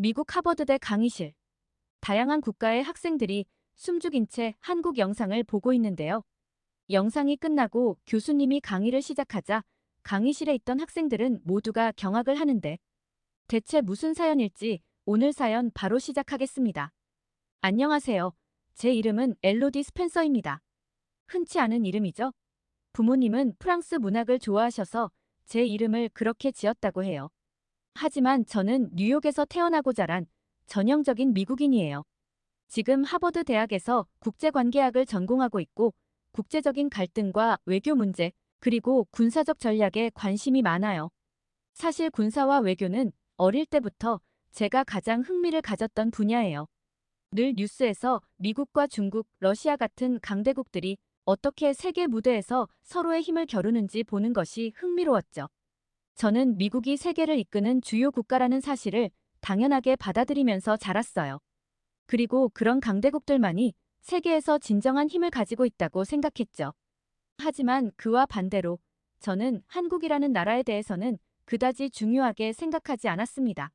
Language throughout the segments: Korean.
미국 하버드대 강의실. 다양한 국가의 학생들이 숨죽인 채 한국 영상을 보고 있는데요. 영상이 끝나고 교수님이 강의를 시작하자 강의실에 있던 학생들은 모두가 경악을 하는데 대체 무슨 사연일지 오늘 사연 바로 시작하겠습니다. 안녕하세요. 제 이름은 엘로디 스펜서입니다. 흔치 않은 이름이죠? 부모님은 프랑스 문학을 좋아하셔서 제 이름을 그렇게 지었다고 해요. 하지만 저는 뉴욕에서 태어나고 자란 전형적인 미국인이에요. 지금 하버드 대학에서 국제관계학을 전공하고 있고 국제적인 갈등과 외교 문제, 그리고 군사적 전략에 관심이 많아요. 사실 군사와 외교는 어릴 때부터 제가 가장 흥미를 가졌던 분야예요. 늘 뉴스에서 미국과 중국, 러시아 같은 강대국들이 어떻게 세계 무대에서 서로의 힘을 겨루는지 보는 것이 흥미로웠죠. 저는 미국이 세계를 이끄는 주요 국가라는 사실을 당연하게 받아들이면서 자랐어요. 그리고 그런 강대국들만이 세계에서 진정한 힘을 가지고 있다고 생각했죠. 하지만 그와 반대로 저는 한국이라는 나라에 대해서는 그다지 중요하게 생각하지 않았습니다.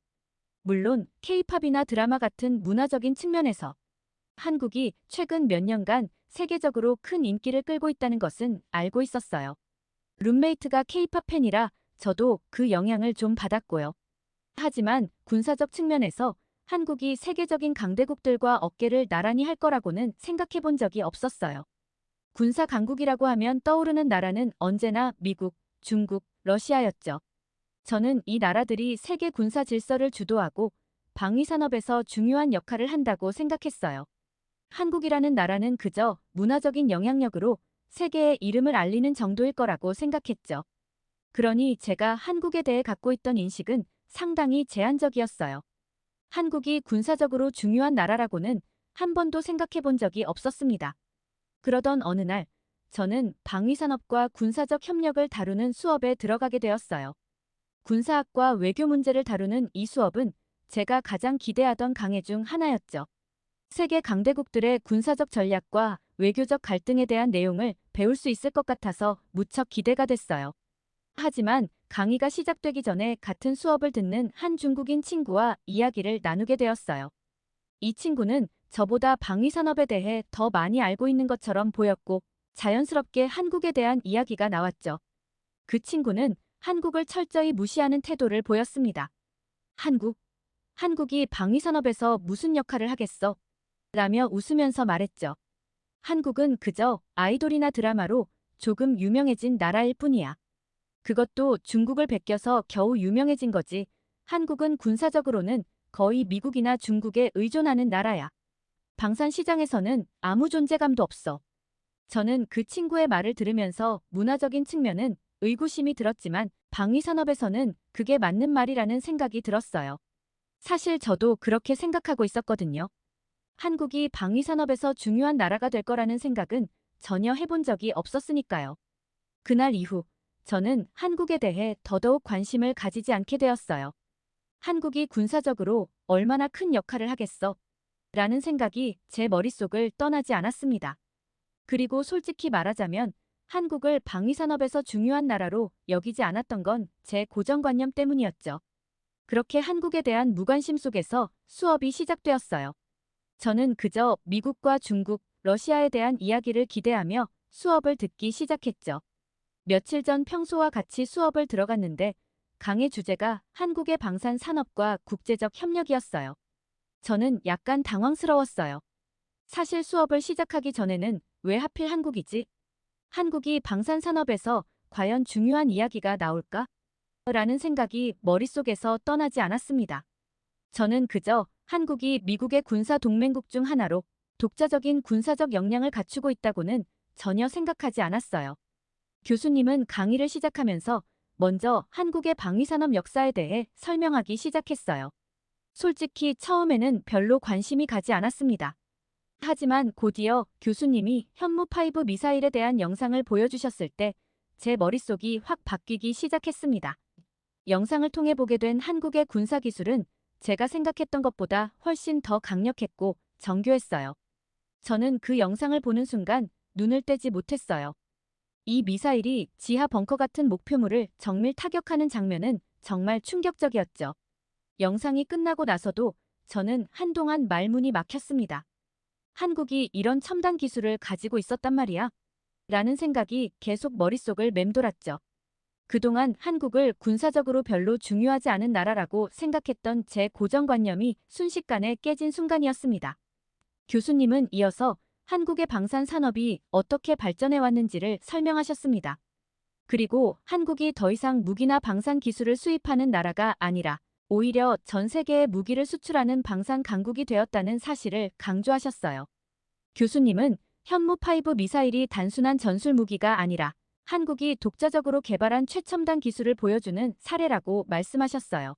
물론 K-팝이나 드라마 같은 문화적인 측면에서 한국이 최근 몇 년간 세계적으로 큰 인기를 끌고 있다는 것은 알고 있었어요. 룸메이트가 K-팝 팬이라 저도 그 영향을 좀 받았고요. 하지만 군사적 측면에서 한국이 세계적인 강대국들과 어깨를 나란히 할 거라고는 생각해 본 적이 없었어요. 군사 강국이라고 하면 떠오르는 나라는 언제나 미국, 중국, 러시아였죠. 저는 이 나라들이 세계 군사 질서를 주도하고 방위 산업에서 중요한 역할을 한다고 생각했어요. 한국이라는 나라는 그저 문화적인 영향력으로 세계의 이름을 알리는 정도일 거라고 생각했죠. 그러니 제가 한국에 대해 갖고 있던 인식은 상당히 제한적이었어요. 한국이 군사적으로 중요한 나라라고는 한 번도 생각해 본 적이 없었습니다. 그러던 어느 날, 저는 방위산업과 군사적 협력을 다루는 수업에 들어가게 되었어요. 군사학과 외교 문제를 다루는 이 수업은 제가 가장 기대하던 강의 중 하나였죠. 세계 강대국들의 군사적 전략과 외교적 갈등에 대한 내용을 배울 수 있을 것 같아서 무척 기대가 됐어요. 하지만 강의가 시작되기 전에 같은 수업을 듣는 한 중국인 친구와 이야기를 나누게 되었어요. 이 친구는 저보다 방위산업에 대해 더 많이 알고 있는 것처럼 보였고 자연스럽게 한국에 대한 이야기가 나왔죠. 그 친구는 한국을 철저히 무시하는 태도를 보였습니다. 한국이 방위산업에서 무슨 역할을 하겠어? 라며 웃으면서 말했죠. 한국은 그저 아이돌이나 드라마로 조금 유명해진 나라일 뿐이야. 그것도 중국을 베껴서 겨우 유명해진 거지. 한국은 군사적으로는 거의 미국이나 중국에 의존하는 나라야. 방산 시장에서는 아무 존재감도 없어. 저는 그 친구의 말을 들으면서 문화적인 측면은 의구심이 들었지만 방위산업에서는 그게 맞는 말이라는 생각이 들었어요. 사실 저도 그렇게 생각하고 있었거든요. 한국이 방위산업에서 중요한 나라가 될 거라는 생각은 전혀 해본 적이 없었으니까요. 그날 이후 저는 한국에 대해 더더욱 관심을 가지지 않게 되었어요. 한국이 군사적으로 얼마나 큰 역할을 하겠어? 라는 생각이 제 머릿속을 떠나지 않았습니다. 그리고 솔직히 말하자면 한국을 방위산업에서 중요한 나라로 여기지 않았던 건 제 고정관념 때문이었죠. 그렇게 한국에 대한 무관심 속에서 수업이 시작되었어요. 저는 그저 미국과 중국, 러시아에 대한 이야기를 기대하며 수업을 듣기 시작했죠. 며칠 전 평소와 같이 수업을 들어갔는데 강의 주제가 한국의 방산 산업과 국제적 협력이었어요. 저는 약간 당황스러웠어요. 사실 수업을 시작하기 전에는 왜 하필 한국이지? 한국이 방산 산업에서 과연 중요한 이야기가 나올까? 라는 생각이 머릿속에서 떠나지 않았습니다. 저는 그저 한국이 미국의 군사 동맹국 중 하나로 독자적인 군사적 역량을 갖추고 있다고는 전혀 생각하지 않았어요. 교수님은 강의를 시작하면서 먼저 한국의 방위산업 역사에 대해 설명하기 시작했어요. 솔직히 처음에는 별로 관심이 가지 않았습니다. 하지만 곧이어 교수님이 현무5 미사일에 대한 영상을 보여주셨을 때 제 머릿속이 확 바뀌기 시작했습니다. 영상을 통해 보게 된 한국의 군사기술은 제가 생각했던 것보다 훨씬 더 강력했고 정교했어요. 저는 그 영상을 보는 순간 눈을 떼지 못했어요. 이 미사일이 지하 벙커 같은 목표물을 정밀 타격하는 장면은 정말 충격적이었죠. 영상이 끝나고 나서도 저는 한동안 말문이 막혔습니다. 한국이 이런 첨단 기술을 가지고 있었단 말이야? 라는 생각이 계속 머릿속을 맴돌았죠. 그동안 한국을 군사적으로 별로 중요하지 않은 나라라고 생각했던 제 고정관념이 순식간에 깨진 순간이었습니다. 교수님은 이어서 한국의 방산 산업이 어떻게 발전해 왔는지를 설명하셨습니다. 그리고 한국이 더 이상 무기나 방산 기술을 수입하는 나라가 아니라 오히려 전 세계에 무기를 수출하는 방산 강국이 되었다는 사실을 강조하셨어요. 교수님은 현무5 미사일이 단순한 전술 무기가 아니라 한국이 독자적으로 개발한 최첨단 기술을 보여주는 사례라고 말씀하셨어요.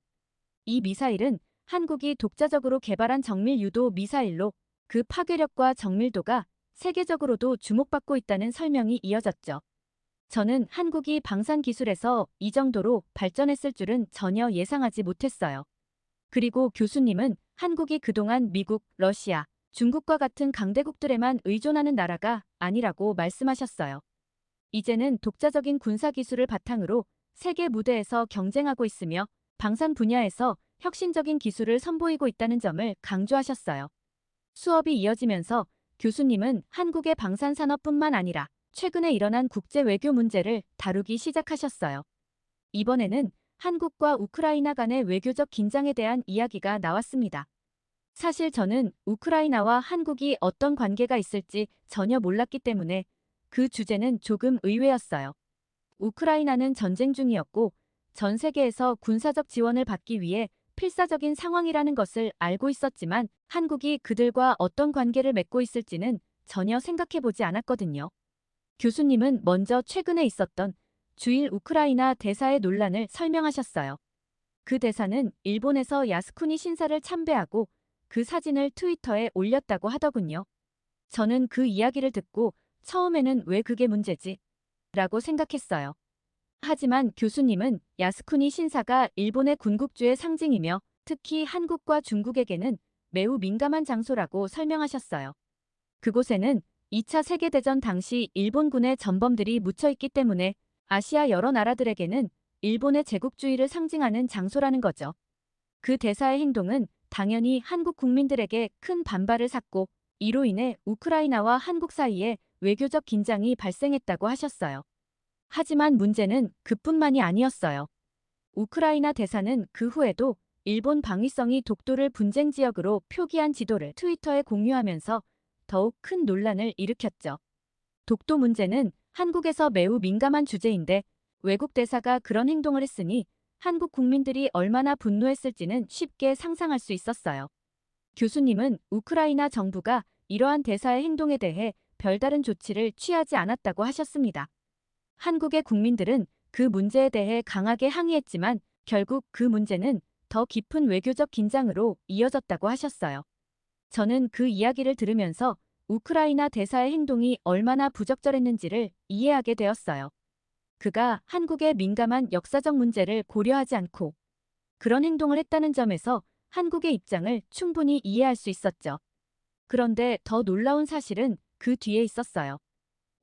이 미사일은 한국이 독자적으로 개발한 정밀 유도 미사일로 그 파괴력과 정밀도가 세계적으로도 주목받고 있다는 설명이 이어졌죠. 저는 한국이 방산 기술에서 이 정도로 발전했을 줄은 전혀 예상하지 못했어요. 그리고 교수님은 한국이 그동안 미국, 러시아, 중국과 같은 강대국들에만 의존하는 나라가 아니라고 말씀하셨어요. 이제는 독자적인 군사 기술을 바탕으로 세계 무대에서 경쟁하고 있으며 방산 분야에서 혁신적인 기술을 선보이고 있다는 점을 강조하셨어요. 수업이 이어지면서 교수님은 한국의 방산 산업뿐만 아니라 최근에 일어난 국제 외교 문제를 다루기 시작하셨어요. 이번에는 한국과 우크라이나 간의 외교적 긴장에 대한 이야기가 나왔습니다. 사실 저는 우크라이나와 한국이 어떤 관계가 있을지 전혀 몰랐기 때문에 그 주제는 조금 의외였어요. 우크라이나는 전쟁 중이었고 전 세계에서 군사적 지원을 받기 위해 필사적인 상황이라는 것을 알고 있었지만 한국이 그들과 어떤 관계를 맺고 있을지는 전혀 생각해보지 않았거든요. 교수님은 먼저 최근에 있었던 주일 우크라이나 대사의 논란을 설명하셨어요. 그 대사는 일본에서 야스쿠니 신사를 참배하고 그 사진을 트위터에 올렸다고 하더군요. 저는 그 이야기를 듣고 처음에는 왜 그게 문제지? 라고 생각했어요. 하지만 교수님은 야스쿠니 신사가 일본의 군국주의 상징이며 특히 한국과 중국에게는 매우 민감한 장소라고 설명하셨어요. 그곳에는 2차 세계대전 당시 일본군의 전범들이 묻혀있기 때문에 아시아 여러 나라들에게는 일본의 제국주의를 상징하는 장소라는 거죠. 그 대사의 행동은 당연히 한국 국민들에게 큰 반발을 샀고 이로 인해 우크라이나와 한국 사이에 외교적 긴장이 발생했다고 하셨어요. 하지만 문제는 그뿐만이 아니었어요. 우크라이나 대사는 그 후에도 일본 방위성이 독도를 분쟁 지역으로 표기한 지도를 트위터에 공유하면서 더욱 큰 논란을 일으켰죠. 독도 문제는 한국에서 매우 민감한 주제인데 외국 대사가 그런 행동을 했으니 한국 국민들이 얼마나 분노했을지는 쉽게 상상할 수 있었어요. 교수님은 우크라이나 정부가 이러한 대사의 행동에 대해 별다른 조치를 취하지 않았다고 하셨습니다. 한국의 국민들은 그 문제에 대해 강하게 항의했지만 결국 그 문제는 더 깊은 외교적 긴장으로 이어졌다고 하셨어요. 저는 그 이야기를 들으면서 우크라이나 대사의 행동이 얼마나 부적절했는지를 이해하게 되었어요. 그가 한국의 민감한 역사적 문제를 고려하지 않고 그런 행동을 했다는 점에서 한국의 입장을 충분히 이해할 수 있었죠. 그런데 더 놀라운 사실은 그 뒤에 있었어요.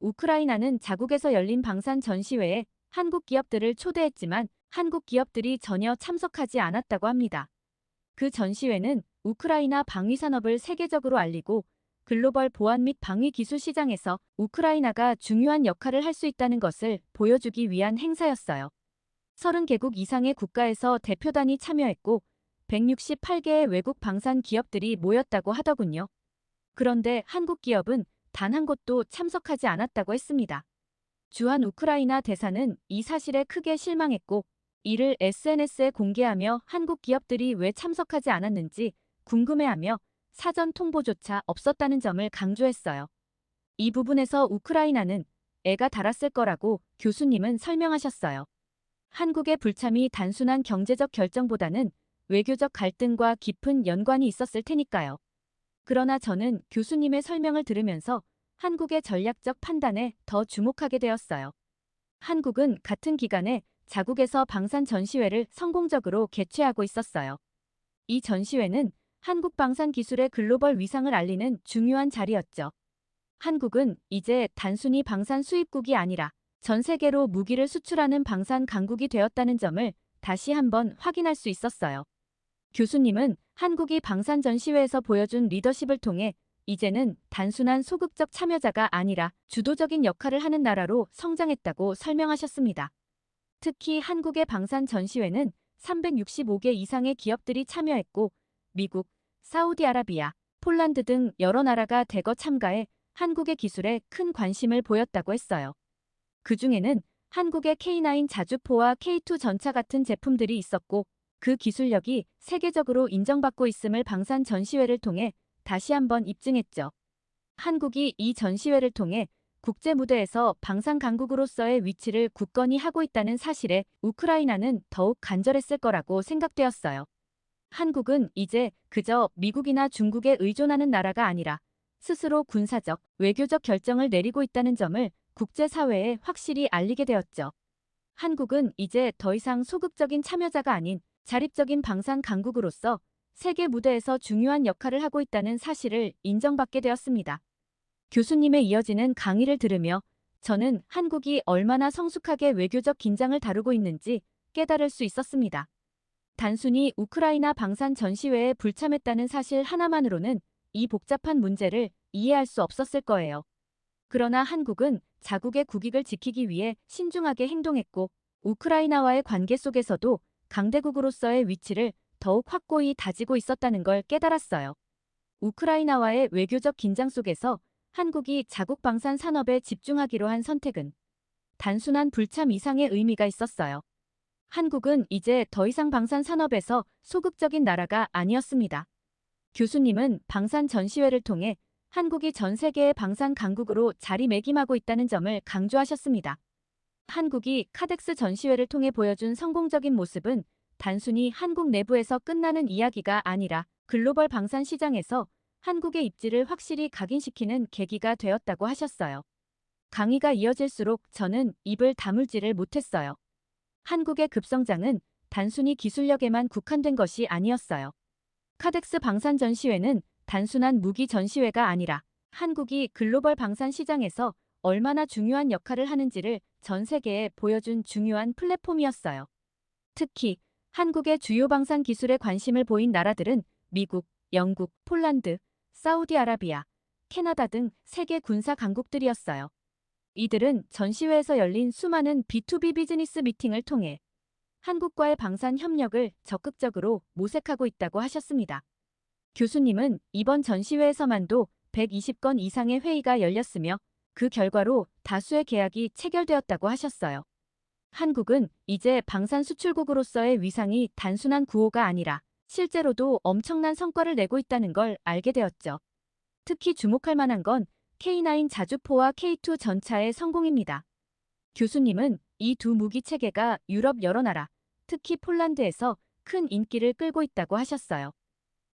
우크라이나는 자국에서 열린 방산 전시회에 한국 기업들을 초대했지만 한국 기업들이 전혀 참석하지 않았다고 합니다. 그 전시회는 우크라이나 방위 산업을 세계적으로 알리고 글로벌 보안 및 방위 기술 시장에서 우크라이나가 중요한 역할을 할 수 있다는 것을 보여주기 위한 행사였어요. 30개국 이상의 국가에서 대표단이 참여했고 168개의 외국 방산 기업들이 모였다고 하더군요. 그런데 한국 기업은 단 한 곳도 참석하지 않았다고 했습니다. 주한 우크라이나 대사는 이 사실에 크게 실망했고 이를 SNS에 공개하며 한국 기업들이 왜 참석하지 않았는지 궁금해하며 사전 통보조차 없었다는 점을 강조했어요. 이 부분에서 우크라이나는 애가 달았을 거라고 교수님은 설명하셨어요. 한국의 불참이 단순한 경제적 결정보다는 외교적 갈등과 깊은 연관이 있었을 테니까요. 그러나 저는 교수님의 설명을 들으면서 한국의 전략적 판단에 더 주목하게 되었어요. 한국은 같은 기간에 자국에서 방산 전시회를 성공적으로 개최하고 있었어요. 이 전시회는 한국 방산 기술의 글로벌 위상을 알리는 중요한 자리였죠. 한국은 이제 단순히 방산 수입국이 아니라 전 세계로 무기를 수출하는 방산 강국이 되었다는 점을 다시 한번 확인할 수 있었어요. 교수님은 한국이 방산 전시회에서 보여준 리더십을 통해 이제는 단순한 소극적 참여자가 아니라 주도적인 역할을 하는 나라로 성장했다고 설명하셨습니다. 특히 한국의 방산 전시회는 365개 이상의 기업들이 참여했고 미국, 사우디아라비아, 폴란드 등 여러 나라가 대거 참가해 한국의 기술에 큰 관심을 보였다고 했어요. 그중에는 한국의 K9 자주포와 K2 전차 같은 제품들이 있었고 그 기술력이 세계적으로 인정받고 있음을 방산 전시회를 통해 다시 한번 입증했죠. 한국이 이 전시회를 통해 국제 무대에서 방산 강국으로서의 위치를 굳건히 하고 있다는 사실에 우크라이나는 더욱 간절했을 거라고 생각되었어요. 한국은 이제 그저 미국이나 중국에 의존하는 나라가 아니라 스스로 군사적, 외교적 결정을 내리고 있다는 점을 국제사회에 확실히 알리게 되었죠. 한국은 이제 더 이상 소극적인 참여자가 아닌 자립적인 방산 강국으로서 세계 무대에서 중요한 역할을 하고 있다는 사실을 인정받게 되었습니다. 교수님의 이어지는 강의를 들으며 저는 한국이 얼마나 성숙하게 외교적 긴장을 다루고 있는지 깨달을 수 있었습니다. 단순히 우크라이나 방산 전시회에 불참했다는 사실 하나만으로는 이 복잡한 문제를 이해할 수 없었을 거예요. 그러나 한국은 자국의 국익을 지키기 위해 신중하게 행동했고 우크라이나와의 관계 속에서도 강대국으로서의 위치를 더욱 확고히 다지고 있었다는 걸 깨달았어요. 우크라이나와의 외교적 긴장 속에서 한국이 자국 방산 산업에 집중하기로 한 선택은 단순한 불참 이상의 의미가 있었어요. 한국은 이제 더 이상 방산 산업에서 소극적인 나라가 아니었습니다. 교수님은 방산 전시회를 통해 한국이 전 세계의 방산 강국으로 자리매김하고 있다는 점을 강조하셨습니다. 한국이 카덱스 전시회를 통해 보여준 성공적인 모습은 단순히 한국 내부에서 끝나는 이야기가 아니라 글로벌 방산 시장에서 한국의 입지를 확실히 각인시키는 계기가 되었다고 하셨어요. 강의가 이어질수록 저는 입을 다물지를 못했어요. 한국의 급성장은 단순히 기술력에만 국한된 것이 아니었어요. 카덱스 방산 전시회는 단순한 무기 전시회가 아니라 한국이 글로벌 방산 시장에서 얼마나 중요한 역할을 하는지를 전 세계에 보여준 중요한 플랫폼이었어요. 특히 한국의 주요 방산 기술에 관심을 보인 나라들은 미국, 영국, 폴란드, 사우디아라비아, 캐나다 등 세계 군사 강국들이었어요. 이들은 전시회에서 열린 수많은 B2B 비즈니스 미팅을 통해 한국과의 방산 협력을 적극적으로 모색하고 있다고 하셨습니다. 교수님은 이번 전시회에서만도 120건 이상의 회의가 열렸으며 그 결과로 다수의 계약이 체결되었다고 하셨어요. 한국은 이제 방산 수출국으로서의 위상이 단순한 구호가 아니라 실제로도 엄청난 성과를 내고 있다는 걸 알게 되었죠. 특히 주목할 만한 건 K9 자주포와 K2 전차의 성공입니다. 교수님은 이 두 무기 체계가 유럽 여러 나라, 특히 폴란드에서 큰 인기를 끌고 있다고 하셨어요.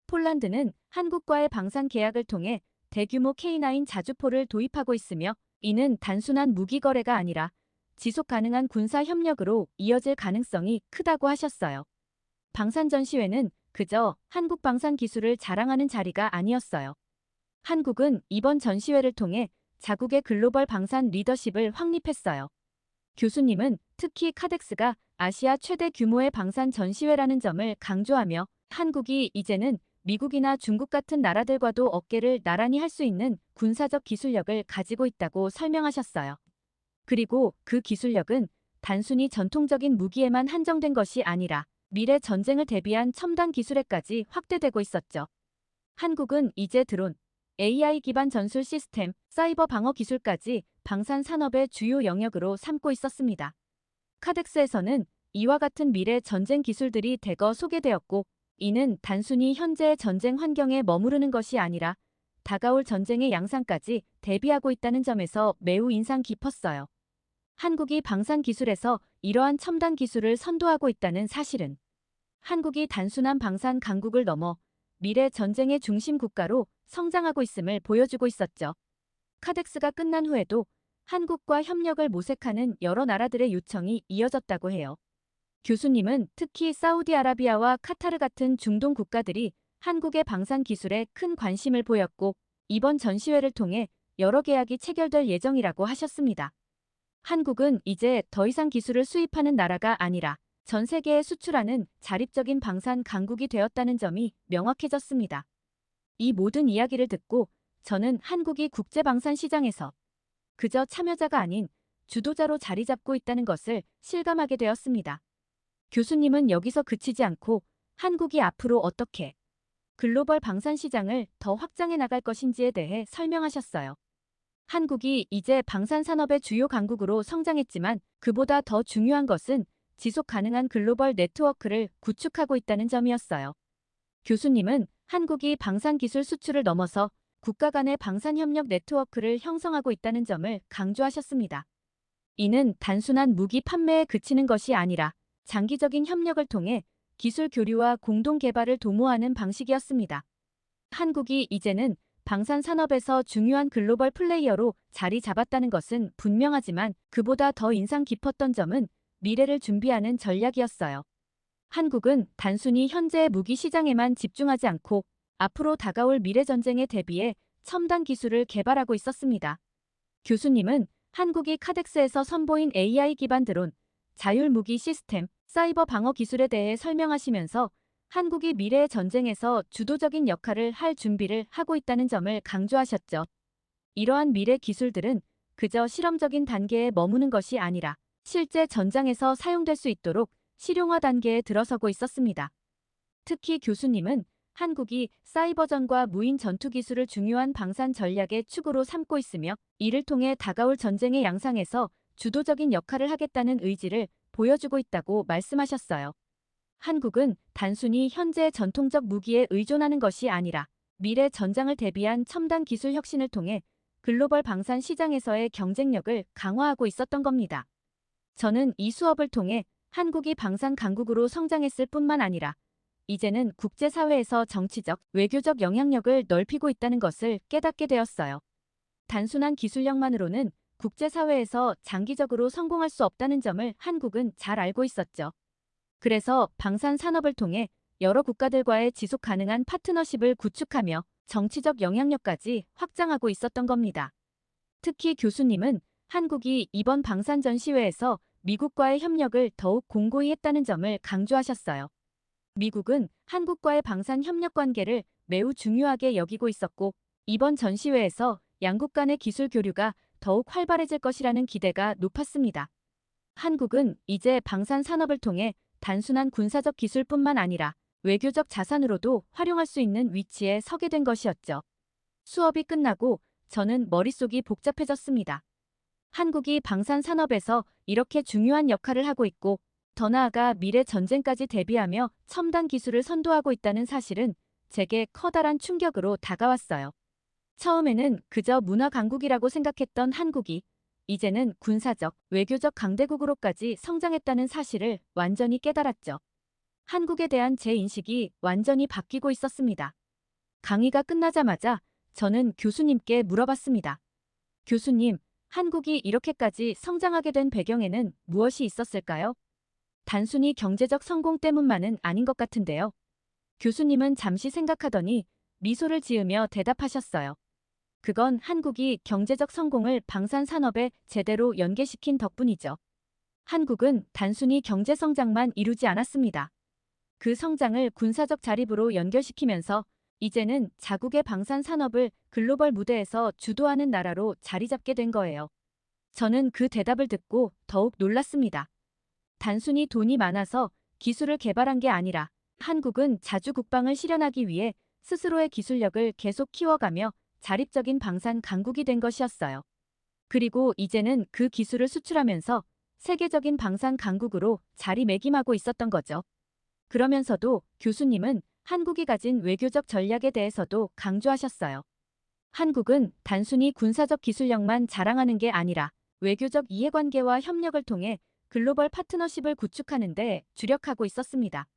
폴란드는 한국과의 방산 계약을 통해 대규모 K9 자주포를 도입하고 있으며 이는 단순한 무기 거래가 아니라 지속 가능한 군사 협력으로 이어질 가능성이 크다고 하셨어요. 방산 전시회는 그저 한국 방산 기술을 자랑하는 자리가 아니었어요. 한국은 이번 전시회를 통해 자국의 글로벌 방산 리더십을 확립했어요. 교수님은 특히 카덱스가 아시아 최대 규모의 방산 전시회라는 점을 강조하며 한국이 이제는 미국이나 중국 같은 나라들과도 어깨를 나란히 할 수 있는 군사적 기술력을 가지고 있다고 설명하셨어요. 그리고 그 기술력은 단순히 전통적인 무기에만 한정된 것이 아니라 미래 전쟁을 대비한 첨단 기술에까지 확대되고 있었죠. 한국은 이제 드론, AI 기반 전술 시스템, 사이버 방어 기술까지 방산 산업의 주요 영역으로 삼고 있었습니다. 카덱스에서는 이와 같은 미래 전쟁 기술들이 대거 소개되었고 이는 단순히 현재의 전쟁 환경에 머무르는 것이 아니라 다가올 전쟁의 양상까지 대비하고 있다는 점에서 매우 인상 깊었어요. 한국이 방산 기술에서 이러한 첨단 기술을 선도하고 있다는 사실은 한국이 단순한 방산 강국을 넘어 미래 전쟁의 중심 국가로 성장하고 있음을 보여주고 있었죠. 카덱스가 끝난 후에도 한국과 협력을 모색하는 여러 나라들의 요청이 이어졌다고 해요. 교수님은 특히 사우디아라비아와 카타르 같은 중동 국가들이 한국의 방산 기술에 큰 관심을 보였고 이번 전시회를 통해 여러 계약이 체결될 예정이라고 하셨습니다. 한국은 이제 더 이상 기술을 수입하는 나라가 아니라 전 세계에 수출하는 자립적인 방산 강국이 되었다는 점이 명확해졌습니다. 이 모든 이야기를 듣고 저는 한국이 국제 방산 시장에서 그저 참여자가 아닌 주도자로 자리 잡고 있다는 것을 실감하게 되었습니다. 교수님은 여기서 그치지 않고 한국이 앞으로 어떻게 글로벌 방산 시장을 더 확장해 나갈 것인지에 대해 설명하셨어요. 한국이 이제 방산 산업의 주요 강국으로 성장했지만 그보다 더 중요한 것은 지속 가능한 글로벌 네트워크를 구축하고 있다는 점이었어요. 교수님은 한국이 방산 기술 수출을 넘어서 국가 간의 방산 협력 네트워크를 형성하고 있다는 점을 강조하셨습니다. 이는 단순한 무기 판매에 그치는 것이 아니라 장기적인 협력을 통해 기술 교류와 공동 개발을 도모하는 방식이었습니다. 한국이 이제는 방산 산업에서 중요한 글로벌 플레이어로 자리 잡았다는 것은 분명하지만 그보다 더 인상 깊었던 점은 미래를 준비하는 전략이었어요. 한국은 단순히 현재의 무기 시장에만 집중하지 않고 앞으로 다가올 미래 전쟁에 대비해 첨단 기술을 개발하고 있었습니다. 교수님은 한국이 카덱스에서 선보인 AI 기반 드론, 자율 무기 시스템, 사이버 방어 기술에 대해 설명하시면서 한국이 미래의 전쟁에서 주도적인 역할을 할 준비를 하고 있다는 점을 강조하셨죠. 이러한 미래 기술들은 그저 실험적인 단계에 머무는 것이 아니라 실제 전장에서 사용될 수 있도록 실용화 단계에 들어서고 있었습니다. 특히 교수님은 한국이 사이버전과 무인 전투 기술을 중요한 방산 전략의 축으로 삼고 있으며 이를 통해 다가올 전쟁의 양상에서 주도적인 역할을 하겠다는 의지를 보여주고 있다고 말씀하셨어요. 한국은 단순히 현재 전통적 무기에 의존하는 것이 아니라 미래 전장을 대비한 첨단 기술 혁신을 통해 글로벌 방산 시장에서의 경쟁력을 강화하고 있었던 겁니다. 저는 이 수업을 통해 한국이 방산 강국으로 성장했을 뿐만 아니라 이제는 국제사회에서 정치적, 외교적 영향력을 넓히고 있다는 것을 깨닫게 되었어요. 단순한 기술력만으로는 국제사회에서 장기적으로 성공할 수 없다는 점을 한국은 잘 알고 있었죠. 그래서 방산 산업을 통해 여러 국가들과의 지속 가능한 파트너십을 구축하며 정치적 영향력까지 확장하고 있었던 겁니다. 특히 교수님은 한국이 이번 방산 전시회에서 미국과의 협력을 더욱 공고히 했다는 점을 강조하셨어요. 미국은 한국과의 방산 협력 관계를 매우 중요하게 여기고 있었고 이번 전시회에서 양국 간의 기술 교류가 더욱 활발해질 것이라는 기대가 높았습니다. 한국은 이제 방산 산업을 통해 단순한 군사적 기술뿐만 아니라 외교적 자산으로도 활용할 수 있는 위치에 서게 된 것이었죠. 수업이 끝나고 저는 머릿속이 복잡해졌습니다. 한국이 방산 산업에서 이렇게 중요한 역할을 하고 있고 더 나아가 미래 전쟁까지 대비하며 첨단 기술을 선도하고 있다는 사실은 제게 커다란 충격으로 다가왔어요. 처음에는 그저 문화 강국이라고 생각했던 한국이 이제는 군사적, 외교적 강대국으로까지 성장했다는 사실을 완전히 깨달았죠. 한국에 대한 제 인식이 완전히 바뀌고 있었습니다. 강의가 끝나자마자 저는 교수님께 물어봤습니다. 교수님, 한국이 이렇게까지 성장하게 된 배경에는 무엇이 있었을까요? 단순히 경제적 성공 때문만은 아닌 것 같은데요. 교수님은 잠시 생각하더니 미소를 지으며 대답하셨어요. 그건 한국이 경제적 성공을 방산 산업에 제대로 연계시킨 덕분이죠. 한국은 단순히 경제 성장만 이루지 않았습니다. 그 성장을 군사적 자립으로 연결시키면서 이제는 자국의 방산 산업을 글로벌 무대에서 주도하는 나라로 자리 잡게 된 거예요. 저는 그 대답을 듣고 더욱 놀랐습니다. 단순히 돈이 많아서 기술을 개발한 게 아니라 한국은 자주 국방을 실현하기 위해 스스로의 기술력을 계속 키워가며 자립적인 방산 강국이 된 것이었어요. 그리고 이제는 그 기술을 수출하면서 세계적인 방산 강국으로 자리매김하고 있었던 거죠. 그러면서도 교수님은 한국이 가진 외교적 전략에 대해서도 강조하셨어요. 한국은 단순히 군사적 기술력만 자랑하는 게 아니라 외교적 이해관계와 협력을 통해 글로벌 파트너십을 구축하는 데 주력하고 있었습니다.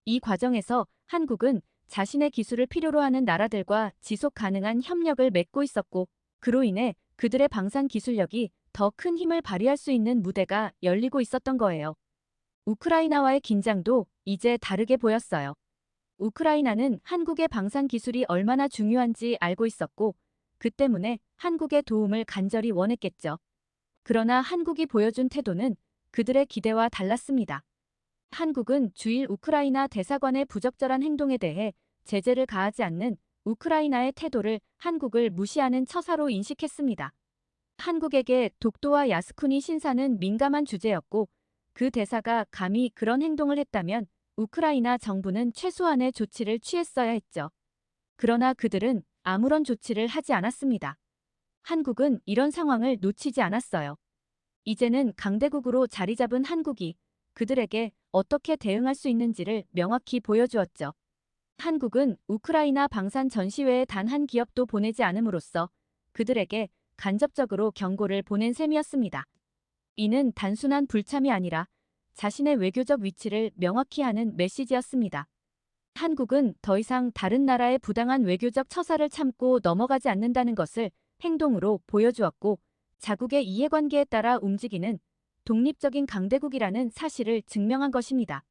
이 과정에서 한국은 자신의 기술을 필요로 하는 나라들과 지속 가능한 협력을 맺고 있었고 그로 인해 그들의 방산 기술력이 더 큰 힘을 발휘할 수 있는 무대가 열리고 있었던 거예요. 우크라이나와의 긴장도 이제 다르게 보였어요. 우크라이나는 한국의 방산 기술이 얼마나 중요한지 알고 있었고 그 때문에 한국의 도움을 간절히 원했겠죠. 그러나 한국이 보여준 태도는 그들의 기대와 달랐습니다. 한국은 주일 우크라이나 대사관의 부적절한 행동에 대해 제재를 가하지 않는 우크라이나의 태도를 한국을 무시하는 처사로 인식했습니다. 한국에게 독도와 야스쿠니 신사는 민감한 주제였고 그 대사가 감히 그런 행동을 했다면 우크라이나 정부는 최소한의 조치를 취했어야 했죠. 그러나 그들은 아무런 조치를 하지 않았습니다. 한국은 이런 상황을 놓치지 않았어요. 이제는 강대국으로 자리 잡은 한국이 그들에게 어떻게 대응할 수 있는지를 명확히 보여주었죠. 한국은 우크라이나 방산 전시회에 단 한 기업도 보내지 않음으로써 그들에게 간접적으로 경고를 보낸 셈이었습니다. 이는 단순한 불참이 아니라 자신의 외교적 위치를 명확히 하는 메시지였습니다. 한국은 더 이상 다른 나라의 부당한 외교적 처사를 참고 넘어가지 않는다는 것을 행동으로 보여주었고 자국의 이해관계에 따라 움직이는 독립적인 강대국이라는 사실을 증명한 것입니다.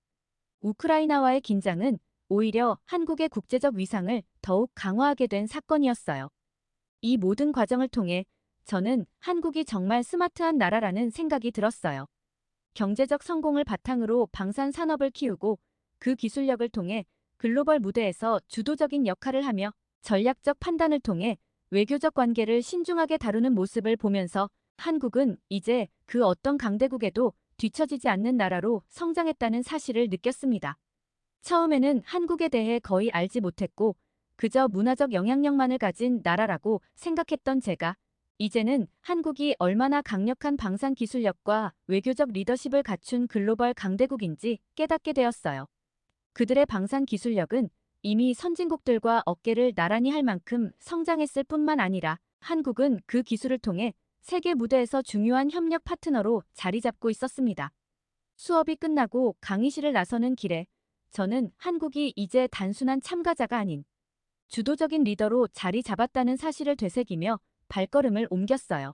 우크라이나와의 긴장은 오히려 한국의 국제적 위상을 더욱 강화하게 된 사건이었어요. 이 모든 과정을 통해 저는 한국이 정말 스마트한 나라라는 생각이 들었어요. 경제적 성공을 바탕으로 방산 산업을 키우고 그 기술력을 통해 글로벌 무대에서 주도적인 역할을 하며 전략적 판단을 통해 외교적 관계를 신중하게 다루는 모습을 보면서 한국은 이제 그 어떤 강대국에도 뒤처지지 않는 나라로 성장했다는 사실을 느꼈습니다. 처음에는 한국에 대해 거의 알지 못했고 그저 문화적 영향력만을 가진 나라라고 생각했던 제가 이제는 한국이 얼마나 강력한 방산 기술력과 외교적 리더십을 갖춘 글로벌 강대국인지 깨닫게 되었어요. 그들의 방산 기술력은 이미 선진국들과 어깨를 나란히 할 만큼 성장했을 뿐만 아니라 한국은 그 기술을 통해 세계 무대에서 중요한 협력 파트너로 자리 잡고 있었습니다. 수업이 끝나고 강의실을 나서는 길에 저는 한국이 이제 단순한 참가자가 아닌 주도적인 리더로 자리 잡았다는 사실을 되새기며 발걸음을 옮겼어요.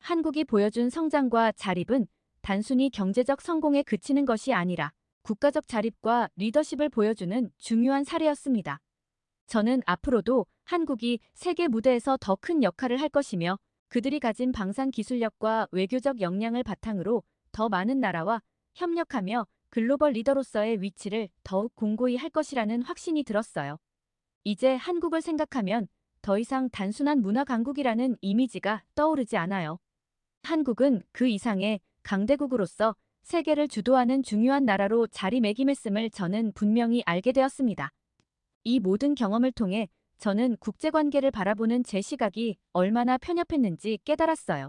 한국이 보여준 성장과 자립은 단순히 경제적 성공에 그치는 것이 아니라 국가적 자립과 리더십을 보여주는 중요한 사례였습니다. 저는 앞으로도 한국이 세계 무대에서 더 큰 역할을 할 것이며 그들이 가진 방산 기술력과 외교적 역량을 바탕으로 더 많은 나라와 협력하며 글로벌 리더로서의 위치를 더욱 공고히 할 것이라는 확신이 들었어요. 이제 한국을 생각하면 더 이상 단순한 문화 강국이라는 이미지가 떠오르지 않아요. 한국은 그 이상의 강대국으로서 세계를 주도하는 중요한 나라로 자리매김했음을 저는 분명히 알게 되었습니다. 이 모든 경험을 통해 저는 국제관계를 바라보는 제 시각이 얼마나 편협했는지 깨달았어요.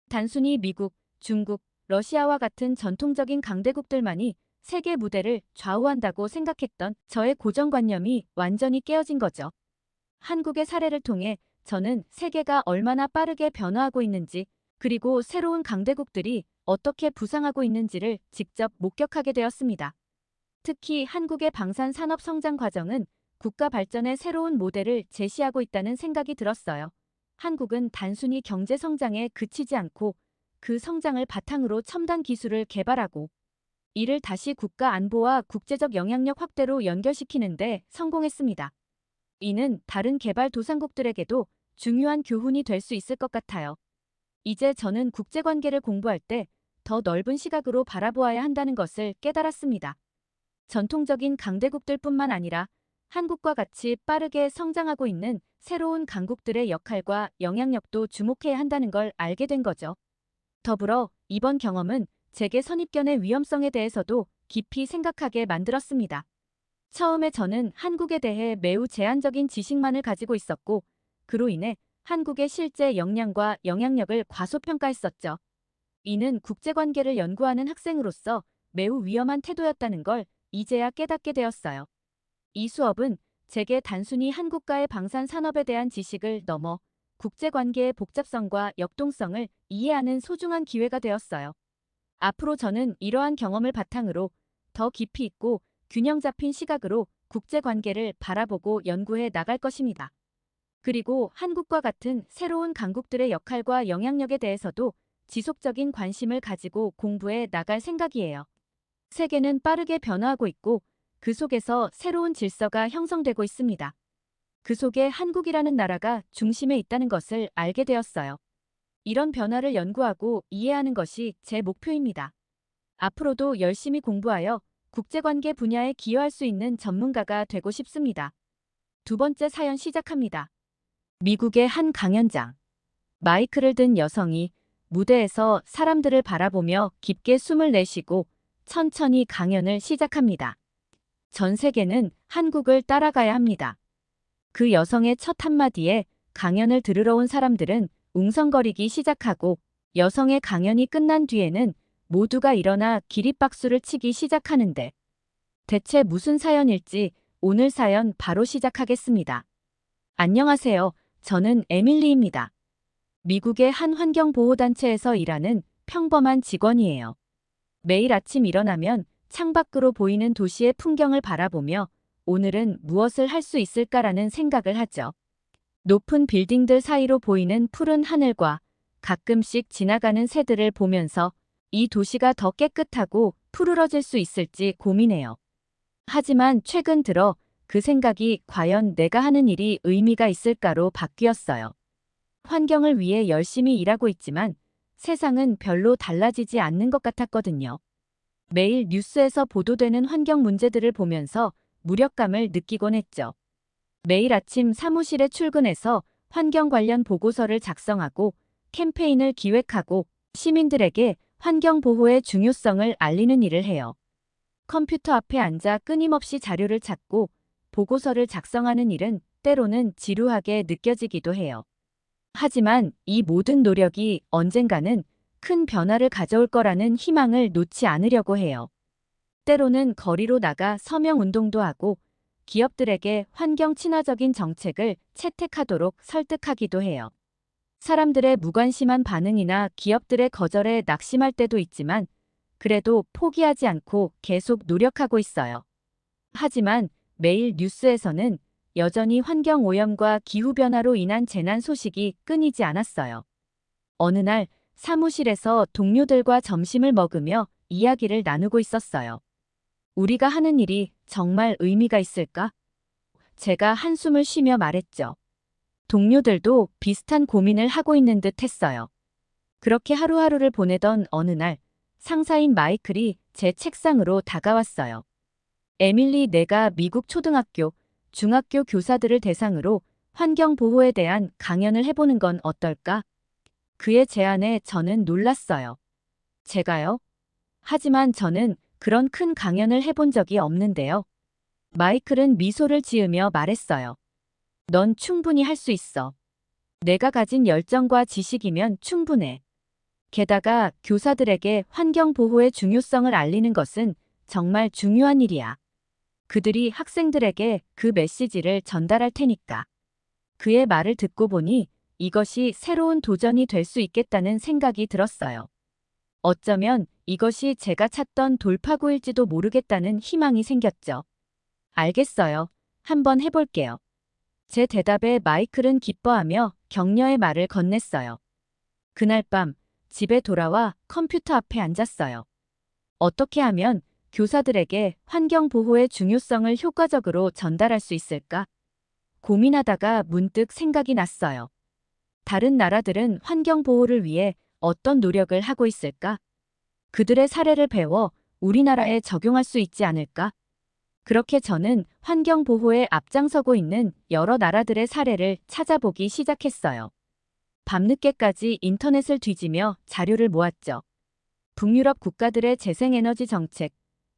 단순히 미국, 중국, 러시아와 같은 전통적인 강대국들만이 세계 무대를 좌우한다고 생각했던 저의 고정관념이 완전히 깨어진 거죠. 한국의 사례를 통해 저는 세계가 얼마나 빠르게 변화하고 있는지 그리고 새로운 강대국들이 어떻게 부상하고 있는지를 직접 목격하게 되었습니다. 특히 한국의 방산 산업 성장 과정은 국가 발전의 새로운 모델을 제시하고 있다는 생각이 들었어요. 한국은 단순히 경제 성장에 그치지 않고 그 성장을 바탕으로 첨단 기술을 개발하고 이를 다시 국가 안보와 국제적 영향력 확대로 연결시키는 데 성공했습니다. 이는 다른 개발도상국들에게도 중요한 교훈이 될 수 있을 것 같아요. 이제 저는 국제관계를 공부할 때 더 넓은 시각으로 바라보아야 한다는 것을 깨달았습니다. 전통적인 강대국들뿐만 아니라 한국과 같이 빠르게 성장하고 있는 새로운 강국들의 역할과 영향력도 주목해야 한다는 걸 알게 된 거죠. 더불어 이번 경험은 제게 선입견의 위험성에 대해서도 깊이 생각하게 만들었습니다. 처음에 저는 한국에 대해 매우 제한적인 지식만을 가지고 있었고 그로 인해 한국의 실제 역량과 영향력을 과소평가했었죠. 이는 국제관계를 연구하는 학생으로서 매우 위험한 태도였다는 걸 이제야 깨닫게 되었어요. 이 수업은 제게 단순히 한국과의 방산 산업에 대한 지식을 넘어 국제관계의 복잡성과 역동성을 이해하는 소중한 기회가 되었어요. 앞으로 저는 이러한 경험을 바탕으로 더 깊이 있고 균형 잡힌 시각으로 국제관계를 바라보고 연구해 나갈 것입니다. 그리고 한국과 같은 새로운 강국들의 역할과 영향력에 대해서도 지속적인 관심을 가지고 공부해 나갈 생각이에요. 세계는 빠르게 변화하고 있고 그 속에서 새로운 질서가 형성되고 있습니다. 그 속에 한국이라는 나라가 중심에 있다는 것을 알게 되었어요. 이런 변화를 연구하고 이해하는 것이 제 목표입니다. 앞으로도 열심히 공부하여 국제관계 분야에 기여할 수 있는 전문가가 되고 싶습니다. 두 번째 사연 시작합니다. 미국의 한 강연장. 마이크를 든 여성이 무대에서 사람들을 바라보며 깊게 숨을 내쉬고 천천히 강연을 시작합니다. 전 세계는 한국을 따라가야 합니다. 그 여성의 첫 한마디에 강연을 들으러 온 사람들은 웅성거리기 시작하고 여성의 강연이 끝난 뒤에는 모두가 일어나 기립박수를 치기 시작하는데 대체 무슨 사연일지 오늘 사연 바로 시작하겠습니다. 안녕하세요. 저는 에밀리입니다. 미국의 한 환경보호단체에서 일하는 평범한 직원이에요. 매일 아침 일어나면 창밖으로 보이는 도시의 풍경을 바라보며 오늘은 무엇을 할 수 있을까라는 생각을 하죠. 높은 빌딩들 사이로 보이는 푸른 하늘과 가끔씩 지나가는 새들을 보면서 이 도시가 더 깨끗하고 푸르러질 수 있을지 고민해요. 하지만 최근 들어 그 생각이 과연 내가 하는 일이 의미가 있을까로 바뀌었어요. 환경을 위해 열심히 일하고 있지만 세상은 별로 달라지지 않는 것 같았거든요. 매일 뉴스에서 보도되는 환경 문제들을 보면서 무력감을 느끼곤 했죠. 매일 아침 사무실에 출근해서 환경 관련 보고서를 작성하고 캠페인을 기획하고 시민들에게 환경 보호의 중요성을 알리는 일을 해요. 컴퓨터 앞에 앉아 끊임없이 자료를 찾고 보고서를 작성하는 일은 때로는 지루하게 느껴지기도 해요. 하지만 이 모든 노력이 언젠가는 큰 변화를 가져올 거라는 희망을 놓지 않으려고 해요. 때로는 거리로 나가 서명 운동도 하고 기업들에게 환경 친화적인 정책을 채택하도록 설득하기도 해요. 사람들의 무관심한 반응이나 기업들의 거절에 낙심할 때도 있지만 그래도 포기하지 않고 계속 노력하고 있어요. 하지만 매일 뉴스에서는 여전히 환경 오염과 기후변화로 인한 재난 소식이 끊이지 않았어요. 어느 날 사무실에서 동료들과 점심을 먹으며 이야기를 나누고 있었어요. 우리가 하는 일이 정말 의미가 있을까? 제가 한숨을 쉬며 말했죠. 동료들도 비슷한 고민을 하고 있는 듯 했어요. 그렇게 하루하루를 보내던 어느 날 상사인 마이클이 제 책상으로 다가왔어요. 에밀리, 내가 미국 초등학교, 중학교 교사들을 대상으로 환경 보호에 대한 강연을 해보는 건 어떨까? 그의 제안에 저는 놀랐어요. 제가요? 하지만 저는 그런 큰 강연을 해본 적이 없는데요. 마이클은 미소를 지으며 말했어요. 넌 충분히 할 수 있어. 내가 가진 열정과 지식이면 충분해. 게다가 교사들에게 환경 보호의 중요성을 알리는 것은 정말 중요한 일이야. 그들이 학생들에게 그 메시지를 전달할 테니까. 그의 말을 듣고 보니 이것이 새로운 도전이 될 수 있겠다는 생각이 들었어요. 어쩌면 이것이 제가 찾던 돌파구일지도 모르겠다는 희망이 생겼죠. 알겠어요. 한번 해볼게요. 제 대답에 마이클은 기뻐하며 격려의 말을 건넸어요. 그날 밤 집에 돌아와 컴퓨터 앞에 앉았어요. 어떻게 하면 교사들에게 환경 보호의 중요성을 효과적으로 전달할 수 있을까? 고민하다가 문득 생각이 났어요. 다른 나라들은 환경 보호를 위해 어떤 노력을 하고 있을까? 그들의 사례를 배워 우리나라에 적용할 수 있지 않을까? 그렇게 저는 환경 보호에 앞장서고 있는 여러 나라들의 사례를 찾아보기 시작했어요. 밤늦게까지 인터넷을 뒤지며 자료를 모았죠. 북유럽 국가들의 재생에너지 정책,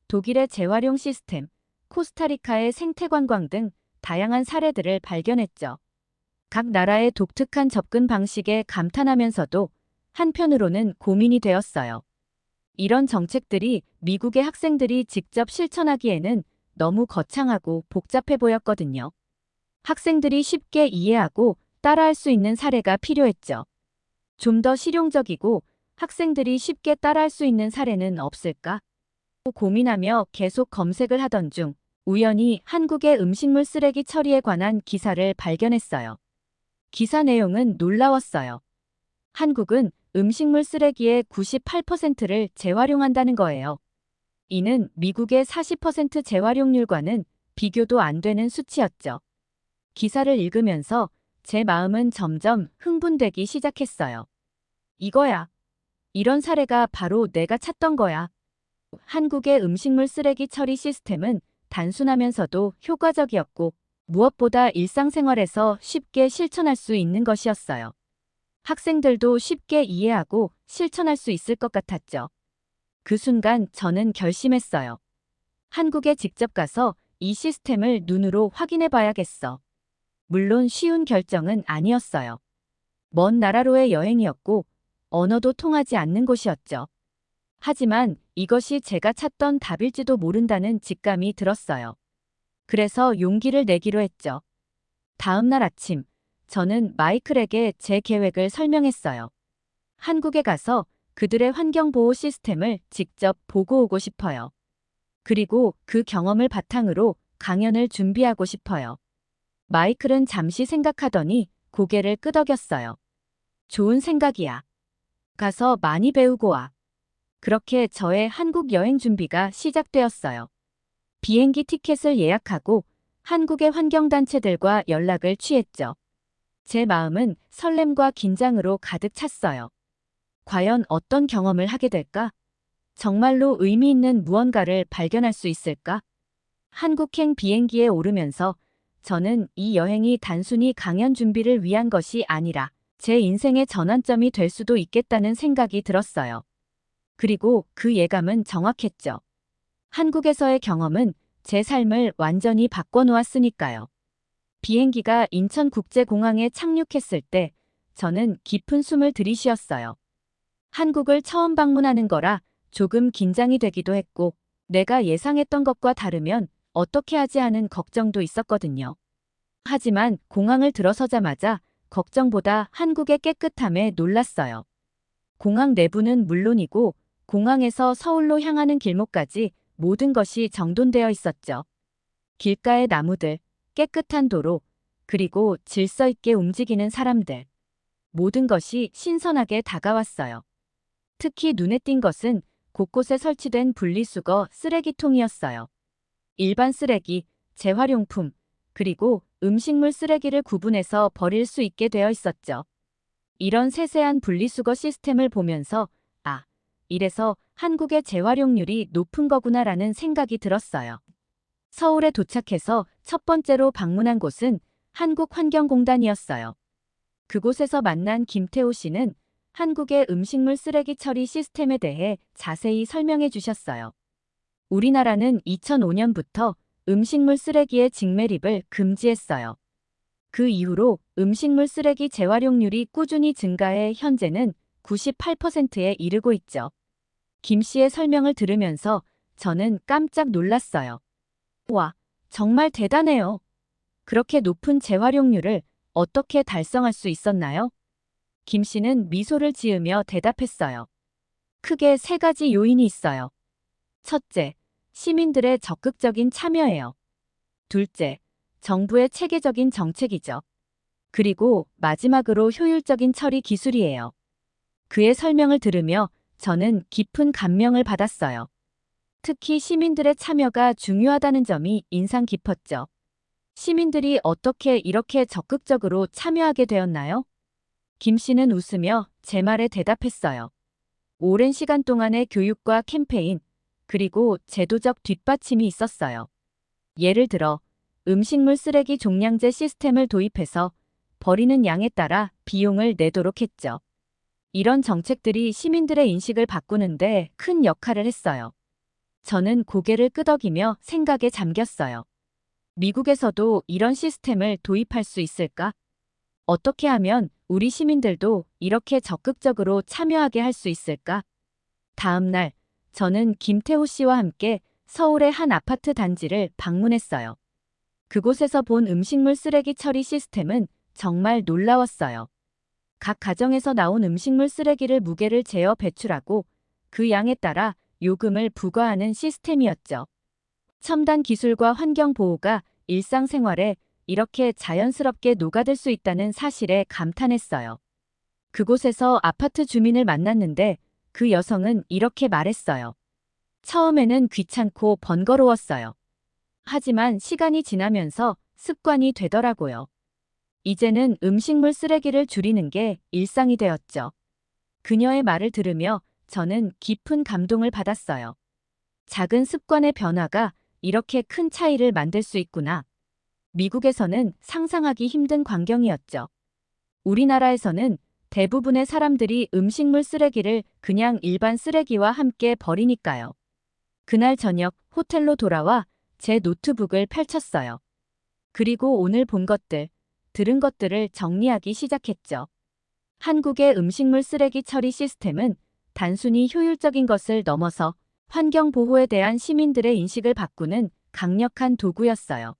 독일의 재활용 시스템, 코스타리카의 생태관광 등 다양한 사례들을 발견했죠. 각 나라의 독특한 접근 방식에 감탄하면서도 한편으로는 고민이 되었어요. 이런 정책들이 미국의 학생들이 직접 실천하기에는 너무 거창하고 복잡해 보였거든요. 학생들이 쉽게 이해하고 따라할 수 있는 사례가 필요했죠. 좀 더 실용적이고 학생들이 쉽게 따라할 수 있는 사례는 없을까? 고민하며 계속 검색을 하던 중 우연히 한국의 음식물 쓰레기 처리에 관한 기사를 발견했어요. 기사 내용은 놀라웠어요. 한국은 음식물 쓰레기의 98%를 재활용한다는 거예요. 이는 미국의 40% 재활용률과는 비교도 안 되는 수치였죠. 기사를 읽으면서 제 마음은 점점 흥분되기 시작했어요. 이거야. 이런 사례가 바로 내가 찾던 거야. 한국의 음식물 쓰레기 처리 시스템은 단순하면서도 효과적이었고 무엇보다 일상생활에서 쉽게 실천할 수 있는 것이었어요. 학생들도 쉽게 이해하고 실천할 수 있을 것 같았죠. 그 순간 저는 결심했어요. 한국에 직접 가서 이 시스템을 눈으로 확인해 봐야겠어. 물론 쉬운 결정은 아니었어요. 먼 나라로의 여행이었고 언어도 통하지 않는 곳이었죠. 하지만 이것이 제가 찾던 답일지도 모른다는 직감이 들었어요. 그래서 용기를 내기로 했죠. 다음 날 아침, 저는 마이클에게 제 계획을 설명했어요. 한국에 가서 그들의 환경보호 시스템을 직접 보고 오고 싶어요. 그리고 그 경험을 바탕으로 강연을 준비하고 싶어요. 마이클은 잠시 생각하더니 고개를 끄덕였어요. 좋은 생각이야. 가서 많이 배우고 와. 그렇게 저의 한국 여행 준비가 시작되었어요. 비행기 티켓을 예약하고 한국의 환경단체들과 연락을 취했죠. 제 마음은 설렘과 긴장으로 가득 찼어요. 과연 어떤 경험을 하게 될까? 정말로 의미 있는 무언가를 발견할 수 있을까? 한국행 비행기에 오르면서 저는 이 여행이 단순히 강연 준비를 위한 것이 아니라 제 인생의 전환점이 될 수도 있겠다는 생각이 들었어요. 그리고 그 예감은 정확했죠. 한국에서의 경험은 제 삶을 완전히 바꿔놓았으니까요. 비행기가 인천국제공항에 착륙했을 때 저는 깊은 숨을 들이쉬었어요. 한국을 처음 방문하는 거라 조금 긴장이 되기도 했고 내가 예상했던 것과 다르면 어떻게 하지 하는 걱정도 있었거든요. 하지만 공항을 들어서자마자 걱정보다 한국의 깨끗함에 놀랐어요. 공항 내부는 물론이고 공항에서 서울로 향하는 길목까지 모든 것이 정돈되어 있었죠. 길가의 나무들, 깨끗한 도로, 그리고 질서 있게 움직이는 사람들. 모든 것이 신선하게 다가왔어요. 특히 눈에 띈 것은 곳곳에 설치된 분리수거 쓰레기통이었어요. 일반 쓰레기, 재활용품, 그리고 음식물 쓰레기를 구분해서 버릴 수 있게 되어 있었죠. 이런 세세한 분리수거 시스템을 보면서 이래서 한국의 재활용률이 높은 거구나라는 생각이 들었어요. 서울에 도착해서 첫 번째로 방문한 곳은 한국환경공단이었어요. 그곳에서 만난 김태호 씨는 한국의 음식물 쓰레기 처리 시스템에 대해 자세히 설명해 주셨어요. 우리나라는 2005년부터 음식물 쓰레기의 직매립을 금지했어요. 그 이후로 음식물 쓰레기 재활용률이 꾸준히 증가해 현재는 98%에 이르고 있죠. 김 씨의 설명을 들으면서 저는 깜짝 놀랐어요. 와, 정말 대단해요. 그렇게 높은 재활용률을 어떻게 달성할 수 있었나요? 김 씨는 미소를 지으며 대답했어요. 크게 세 가지 요인이 있어요. 첫째, 시민들의 적극적인 참여예요. 둘째, 정부의 체계적인 정책이죠. 그리고 마지막으로 효율적인 처리 기술이에요. 그의 설명을 들으며 저는 깊은 감명을 받았어요. 특히 시민들의 참여가 중요하다는 점이 인상 깊었죠. 시민들이 어떻게 이렇게 적극적으로 참여하게 되었나요? 김 씨는 웃으며 제 말에 대답했어요. 오랜 시간 동안의 교육과 캠페인, 그리고 제도적 뒷받침이 있었어요. 예를 들어, 음식물 쓰레기 종량제 시스템을 도입해서 버리는 양에 따라 비용을 내도록 했죠. 이런 정책들이 시민들의 인식을 바꾸는데 큰 역할을 했어요. 저는 고개를 끄덕이며 생각에 잠겼어요. 미국에서도 이런 시스템을 도입할 수 있을까? 어떻게 하면 우리 시민들도 이렇게 적극적으로 참여하게 할 수 있을까? 다음 날, 저는 김태호 씨와 함께 서울의 한 아파트 단지를 방문했어요. 그곳에서 본 음식물 쓰레기 처리 시스템은 정말 놀라웠어요. 각 가정에서 나온 음식물 쓰레기를 무게를 재어 배출하고 그 양에 따라 요금을 부과하는 시스템이었죠. 첨단 기술과 환경 보호가 일상생활에 이렇게 자연스럽게 녹아들 수 있다는 사실에 감탄했어요. 그곳에서 아파트 주민을 만났는데 그 여성은 이렇게 말했어요. 처음에는 귀찮고 번거로웠어요. 하지만 시간이 지나면서 습관이 되더라고요. 이제는 음식물 쓰레기를 줄이는 게 일상이 되었죠. 그녀의 말을 들으며 저는 깊은 감동을 받았어요. 작은 습관의 변화가 이렇게 큰 차이를 만들 수 있구나. 미국에서는 상상하기 힘든 광경이었죠. 우리나라에서는 대부분의 사람들이 음식물 쓰레기를 그냥 일반 쓰레기와 함께 버리니까요. 그날 저녁 호텔로 돌아와 제 노트북을 펼쳤어요. 그리고 오늘 본 것들, 들은 것들을 정리하기 시작했죠. 한국의 음식물 쓰레기 처리 시스템은 단순히 효율적인 것을 넘어서 환경 보호에 대한 시민들의 인식을 바꾸는 강력한 도구였어요.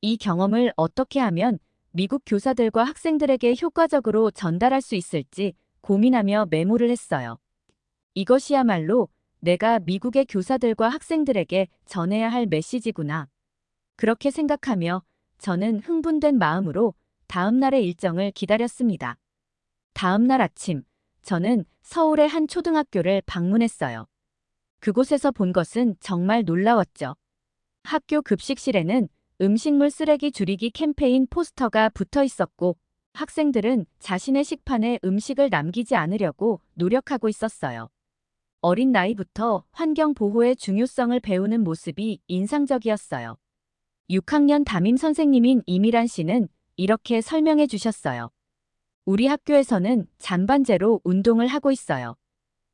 이 경험을 어떻게 하면 미국 교사들과 학생들에게 효과적으로 전달할 수 있을지 고민하며 메모를 했어요. 이것이야말로 내가 미국의 교사들과 학생들에게 전해야 할 메시지구나. 그렇게 생각하며 저는 흥분된 마음으로 다음 날의 일정을 기다렸습니다. 다음 날 아침, 저는 서울의 한 초등학교를 방문했어요. 그곳에서 본 것은 정말 놀라웠죠. 학교 급식실에는 음식물 쓰레기 줄이기 캠페인 포스터가 붙어 있었고, 학생들은 자신의 식판에 음식을 남기지 않으려고 노력하고 있었어요. 어린 나이부터 환경 보호의 중요성을 배우는 모습이 인상적이었어요. 6학년 담임 선생님인 이미란 씨는 이렇게 설명해 주셨어요. 우리 학교에서는 잔반제로 운동을 하고 있어요.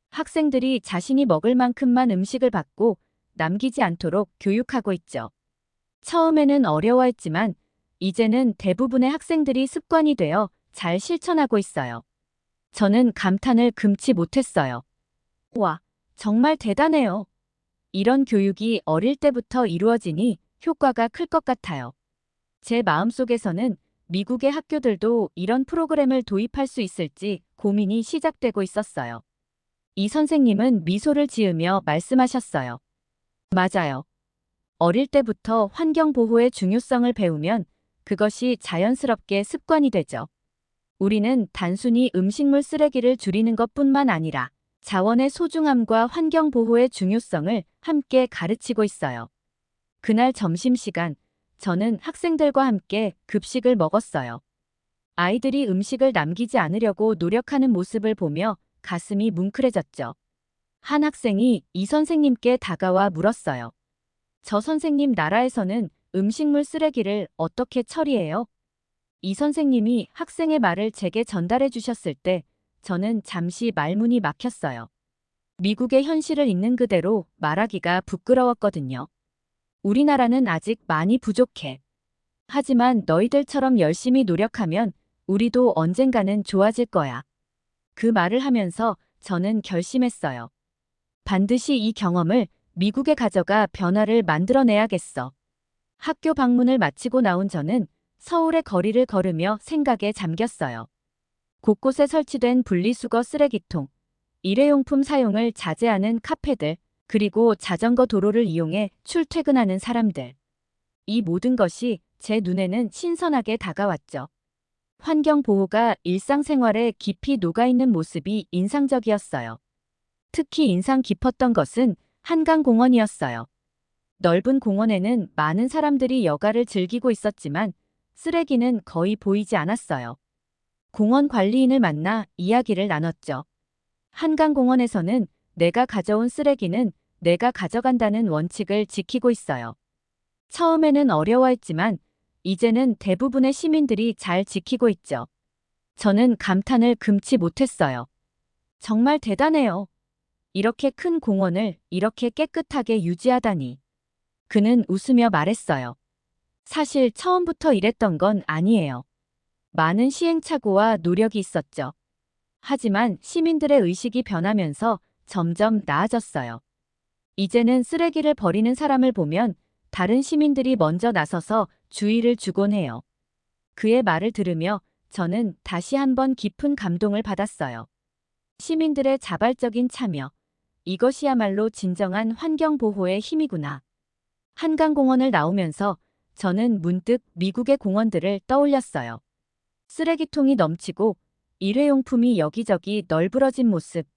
학생들이 자신이 먹을 만큼만 음식을 받고 남기지 않도록 교육하고 있죠. 처음에는 어려워했지만 이제는 대부분의 학생들이 습관이 되어 잘 실천하고 있어요. 저는 감탄을 금치 못했어요. 와, 정말 대단해요. 이런 교육이 어릴 때부터 이루어지니 효과가 클 것 같아요. 제 마음속에서는 미국의 학교들도 이런 프로그램을 도입할 수 있을지 고민이 시작되고 있었어요. 이 선생님은 미소를 지으며 말씀하셨어요. 맞아요. 어릴 때부터 환경 보호의 중요성을 배우면 그것이 자연스럽게 습관이 되죠. 우리는 단순히 음식물 쓰레기를 줄이는 것뿐만 아니라 자원의 소중함과 환경 보호의 중요성을 함께 가르치고 있어요. 그날 점심시간, 저는 학생들과 함께 급식을 먹었어요. 아이들이 음식을 남기지 않으려고 노력하는 모습을 보며 가슴이 뭉클해졌죠. 한 학생이 이 선생님께 다가와 물었어요. 저 선생님 나라에서는 음식물 쓰레기를 어떻게 처리해요? 이 선생님이 학생의 말을 제게 전달해 주셨을 때 저는 잠시 말문이 막혔어요. 미국의 현실을 있는 그대로 말하기가 부끄러웠거든요. 우리나라는 아직 많이 부족해. 하지만 너희들처럼 열심히 노력하면 우리도 언젠가는 좋아질 거야. 그 말을 하면서 저는 결심했어요. 반드시 이 경험을 미국에 가져가 변화를 만들어내야겠어. 학교 방문을 마치고 나온 저는 서울의 거리를 걸으며 생각에 잠겼어요. 곳곳에 설치된 분리수거 쓰레기통, 일회용품 사용을 자제하는 카페들, 그리고 자전거 도로를 이용해 출퇴근하는 사람들. 이 모든 것이 제 눈에는 신선하게 다가왔죠. 환경 보호가 일상생활에 깊이 녹아있는 모습이 인상적이었어요. 특히 인상 깊었던 것은 한강공원이었어요. 넓은 공원에는 많은 사람들이 여가를 즐기고 있었지만 쓰레기는 거의 보이지 않았어요. 공원 관리인을 만나 이야기를 나눴죠. 한강공원에서는 내가 가져온 쓰레기는 내가 가져간다는 원칙을 지키고 있어요. 처음에는 어려워했지만 이제는 대부분의 시민들이 잘 지키고 있죠. 저는 감탄을 금치 못했어요. 정말 대단해요. 이렇게 큰 공원을 이렇게 깨끗하게 유지하다니. 그는 웃으며 말했어요. 사실 처음부터 이랬던 건 아니에요. 많은 시행착오와 노력이 있었죠. 하지만 시민들의 의식이 변하면서 점점 나아졌어요. 이제는 쓰레기를 버리는 사람을 보면 다른 시민들이 먼저 나서서 주의를 주곤 해요. 그의 말을 들으며 저는 다시 한번 깊은 감동을 받았어요. 시민들의 자발적인 참여. 이것이야말로 진정한 환경 보호의 힘이구나. 한강공원을 나오면서 저는 문득 미국의 공원들을 떠올렸어요. 쓰레기통이 넘치고 일회용품이 여기저기 널브러진 모습.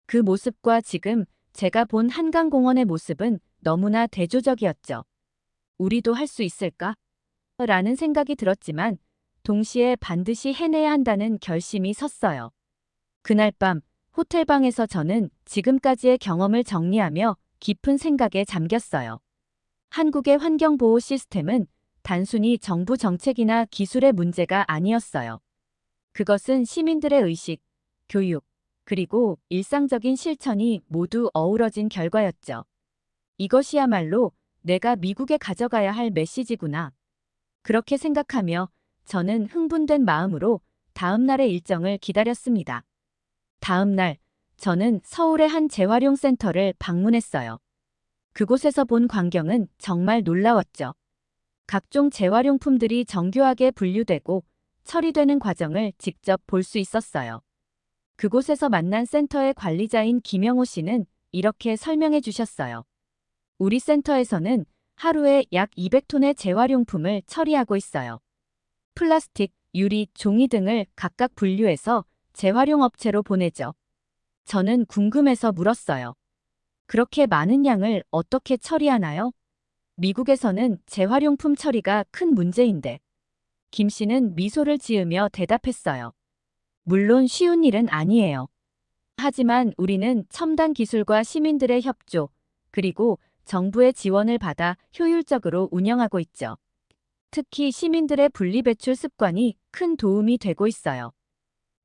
그 모습과 지금 제가 본 한강공원의 모습은 너무나 대조적이었죠. 우리도 할 수 있을까? 라는 생각이 들었지만 동시에 반드시 해내야 한다는 결심이 섰어요. 그날 밤 호텔방에서 저는 지금까지의 경험을 정리하며 깊은 생각에 잠겼어요. 한국의 환경보호 시스템은 단순히 정부 정책이나 기술의 문제가 아니었어요. 그것은 시민들의 의식, 교육, 그리고 일상적인 실천이 모두 어우러진 결과였죠. 이것이야말로 내가 미국에 가져가야 할 메시지구나. 그렇게 생각하며 저는 흥분된 마음으로 다음 날의 일정을 기다렸습니다. 다음 날, 저는 서울의 한 재활용 센터를 방문했어요. 그곳에서 본 광경은 정말 놀라웠죠. 각종 재활용품들이 정교하게 분류되고 처리되는 과정을 직접 볼 수 있었어요. 그곳에서 만난 센터의 관리자인 김영호 씨는 이렇게 설명해 주셨어요. 우리 센터에서는 하루에 약 200톤의 재활용품을 처리하고 있어요. 플라스틱, 유리, 종이 등을 각각 분류해서 재활용 업체로 보내죠. 저는 궁금해서 물었어요. 그렇게 많은 양을 어떻게 처리하나요? 미국에서는 재활용품 처리가 큰 문제인데. 김 씨는 미소를 지으며 대답했어요. 물론 쉬운 일은 아니에요. 하지만 우리는 첨단 기술과 시민들의 협조, 그리고 정부의 지원을 받아 효율적으로 운영하고 있죠. 특히 시민들의 분리배출 습관이 큰 도움이 되고 있어요.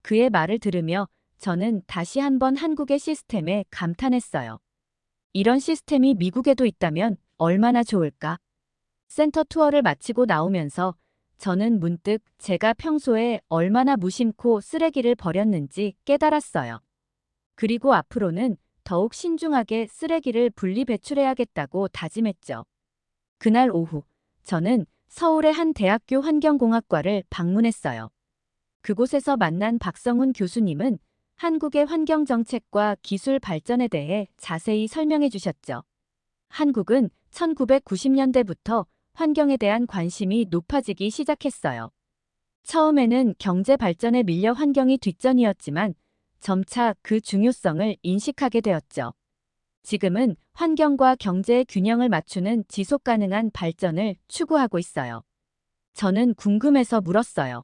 그의 말을 들으며 저는 다시 한번 한국의 시스템에 감탄했어요. 이런 시스템이 미국에도 있다면 얼마나 좋을까? 센터 투어를 마치고 나오면서 저는 문득 제가 평소에 얼마나 무심코 쓰레기를 버렸는지 깨달았어요. 그리고 앞으로는 더욱 신중하게 쓰레기를 분리 배출해야겠다고 다짐했죠. 그날 오후, 저는 서울의 한 대학교 환경공학과를 방문했어요. 그곳에서 만난 박성훈 교수님은 한국의 환경정책과 기술 발전에 대해 자세히 설명해 주셨죠. 한국은 1990년대부터 환경에 대한 관심이 높아지기 시작했어요. 처음에는 경제 발전에 밀려 환경이 뒷전이었지만 점차 그 중요성을 인식하게 되었죠. 지금은 환경과 경제의 균형을 맞추는 지속 가능한 발전을 추구하고 있어요. 저는 궁금해서 물었어요.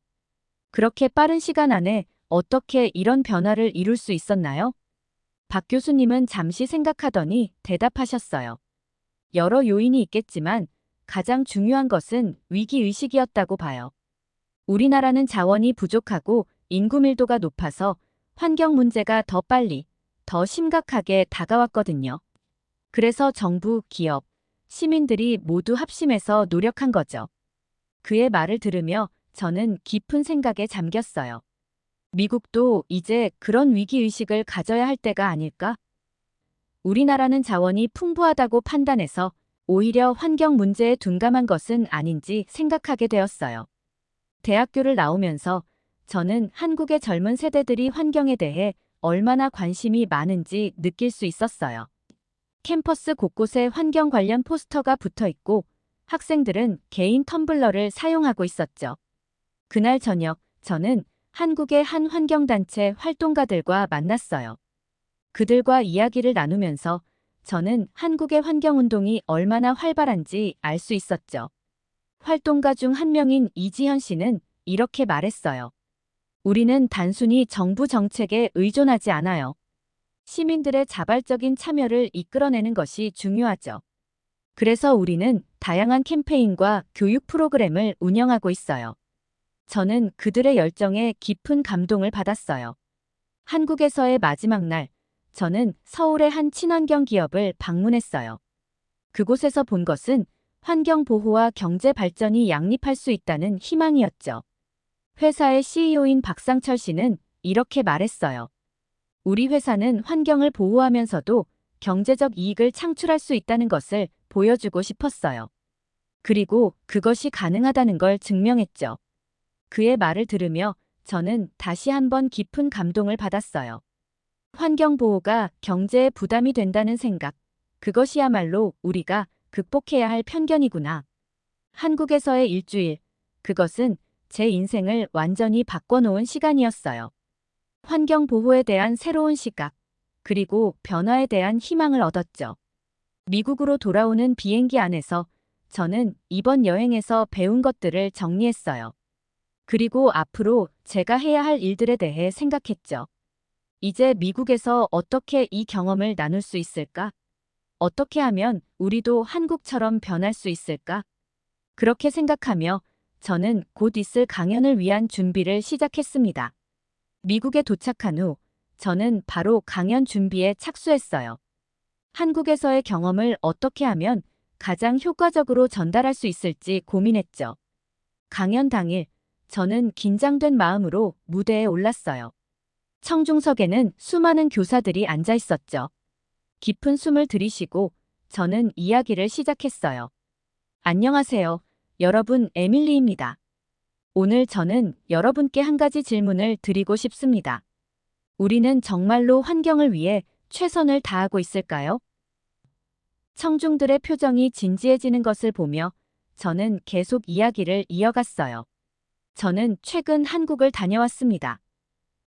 그렇게 빠른 시간 안에 어떻게 이런 변화를 이룰 수 있었나요? 박 교수님은 잠시 생각하더니 대답하셨어요. 여러 요인이 있겠지만 가장 중요한 것은 위기의식이었다고 봐요. 우리나라는 자원이 부족하고 인구 밀도가 높아서 환경 문제가 더 빨리, 더 심각하게 다가왔거든요. 그래서 정부, 기업, 시민들이 모두 합심해서 노력한 거죠. 그의 말을 들으며 저는 깊은 생각에 잠겼어요. 미국도 이제 그런 위기의식을 가져야 할 때가 아닐까? 우리나라는 자원이 풍부하다고 판단해서 오히려 환경 문제에 둔감한 것은 아닌지 생각하게 되었어요. 대학교를 나오면서 저는 한국의 젊은 세대들이 환경에 대해 얼마나 관심이 많은지 느낄 수 있었어요. 캠퍼스 곳곳에 환경 관련 포스터가 붙어 있고 학생들은 개인 텀블러를 사용하고 있었죠. 그날 저녁 저는 한국의 한 환경단체 활동가들과 만났어요. 그들과 이야기를 나누면서 저는 한국의 환경운동이 얼마나 활발한지 알 수 있었죠. 활동가 중 한 명인 이지현 씨는 이렇게 말했어요. 우리는 단순히 정부 정책에 의존하지 않아요. 시민들의 자발적인 참여를 이끌어내는 것이 중요하죠. 그래서 우리는 다양한 캠페인과 교육 프로그램을 운영하고 있어요. 저는 그들의 열정에 깊은 감동을 받았어요. 한국에서의 마지막 날, 저는 서울의 한 친환경 기업을 방문했어요. 그곳에서 본 것은 환경 보호와 경제 발전이 양립할 수 있다는 희망이었죠. 회사의 CEO인 박상철 씨는 이렇게 말했어요. 우리 회사는 환경을 보호하면서도 경제적 이익을 창출할 수 있다는 것을 보여주고 싶었어요. 그리고 그것이 가능하다는 걸 증명했죠. 그의 말을 들으며 저는 다시 한번 깊은 감동을 받았어요. 환경보호가 경제에 부담이 된다는 생각, 그것이야말로 우리가 극복해야 할 편견이구나. 한국에서의 일주일, 그것은 제 인생을 완전히 바꿔놓은 시간이었어요. 환경보호에 대한 새로운 시각, 그리고 변화에 대한 희망을 얻었죠. 미국으로 돌아오는 비행기 안에서 저는 이번 여행에서 배운 것들을 정리했어요. 그리고 앞으로 제가 해야 할 일들에 대해 생각했죠. 이제 미국에서 어떻게 이 경험을 나눌 수 있을까? 어떻게 하면 우리도 한국처럼 변할 수 있을까? 그렇게 생각하며 저는 곧 있을 강연을 위한 준비를 시작했습니다. 미국에 도착한 후 저는 바로 강연 준비에 착수했어요. 한국에서의 경험을 어떻게 하면 가장 효과적으로 전달할 수 있을지 고민했죠. 강연 당일 저는 긴장된 마음으로 무대에 올랐어요. 청중석에는 수많은 교사들이 앉아 있었죠. 깊은 숨을 들이쉬고 저는 이야기를 시작했어요. 안녕하세요. 여러분, 에밀리입니다. 오늘 저는 여러분께 한 가지 질문을 드리고 싶습니다. 우리는 정말로 환경을 위해 최선을 다하고 있을까요? 청중들의 표정이 진지해지는 것을 보며 저는 계속 이야기를 이어갔어요. 저는 최근 한국을 다녀왔습니다.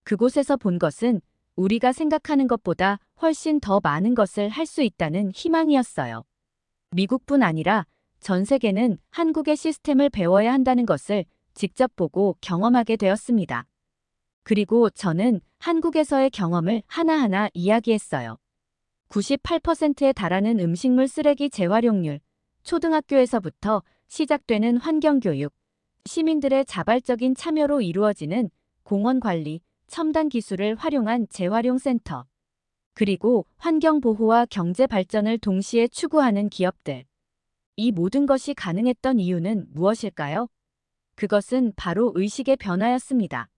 그곳에서 본 것은 우리가 생각하는 것보다 훨씬 더 많은 것을 할 수 있다는 희망이었어요. 미국뿐 아니라 전 세계는 한국의 시스템을 배워야 한다는 것을 직접 보고 경험하게 되었습니다. 그리고 저는 한국에서의 경험을 하나하나 이야기했어요. 98%에 달하는 음식물 쓰레기 재활용률, 초등학교에서부터 시작되는 환경교육, 시민들의 자발적인 참여로 이루어지는 공원 관리, 첨단 기술을 활용한 재활용 센터, 그리고 환경 보호와 경제 발전을 동시에 추구하는 기업들. 이 모든 것이 가능했던 이유는 무엇일까요? 그것은 바로 의식의 변화였습니다.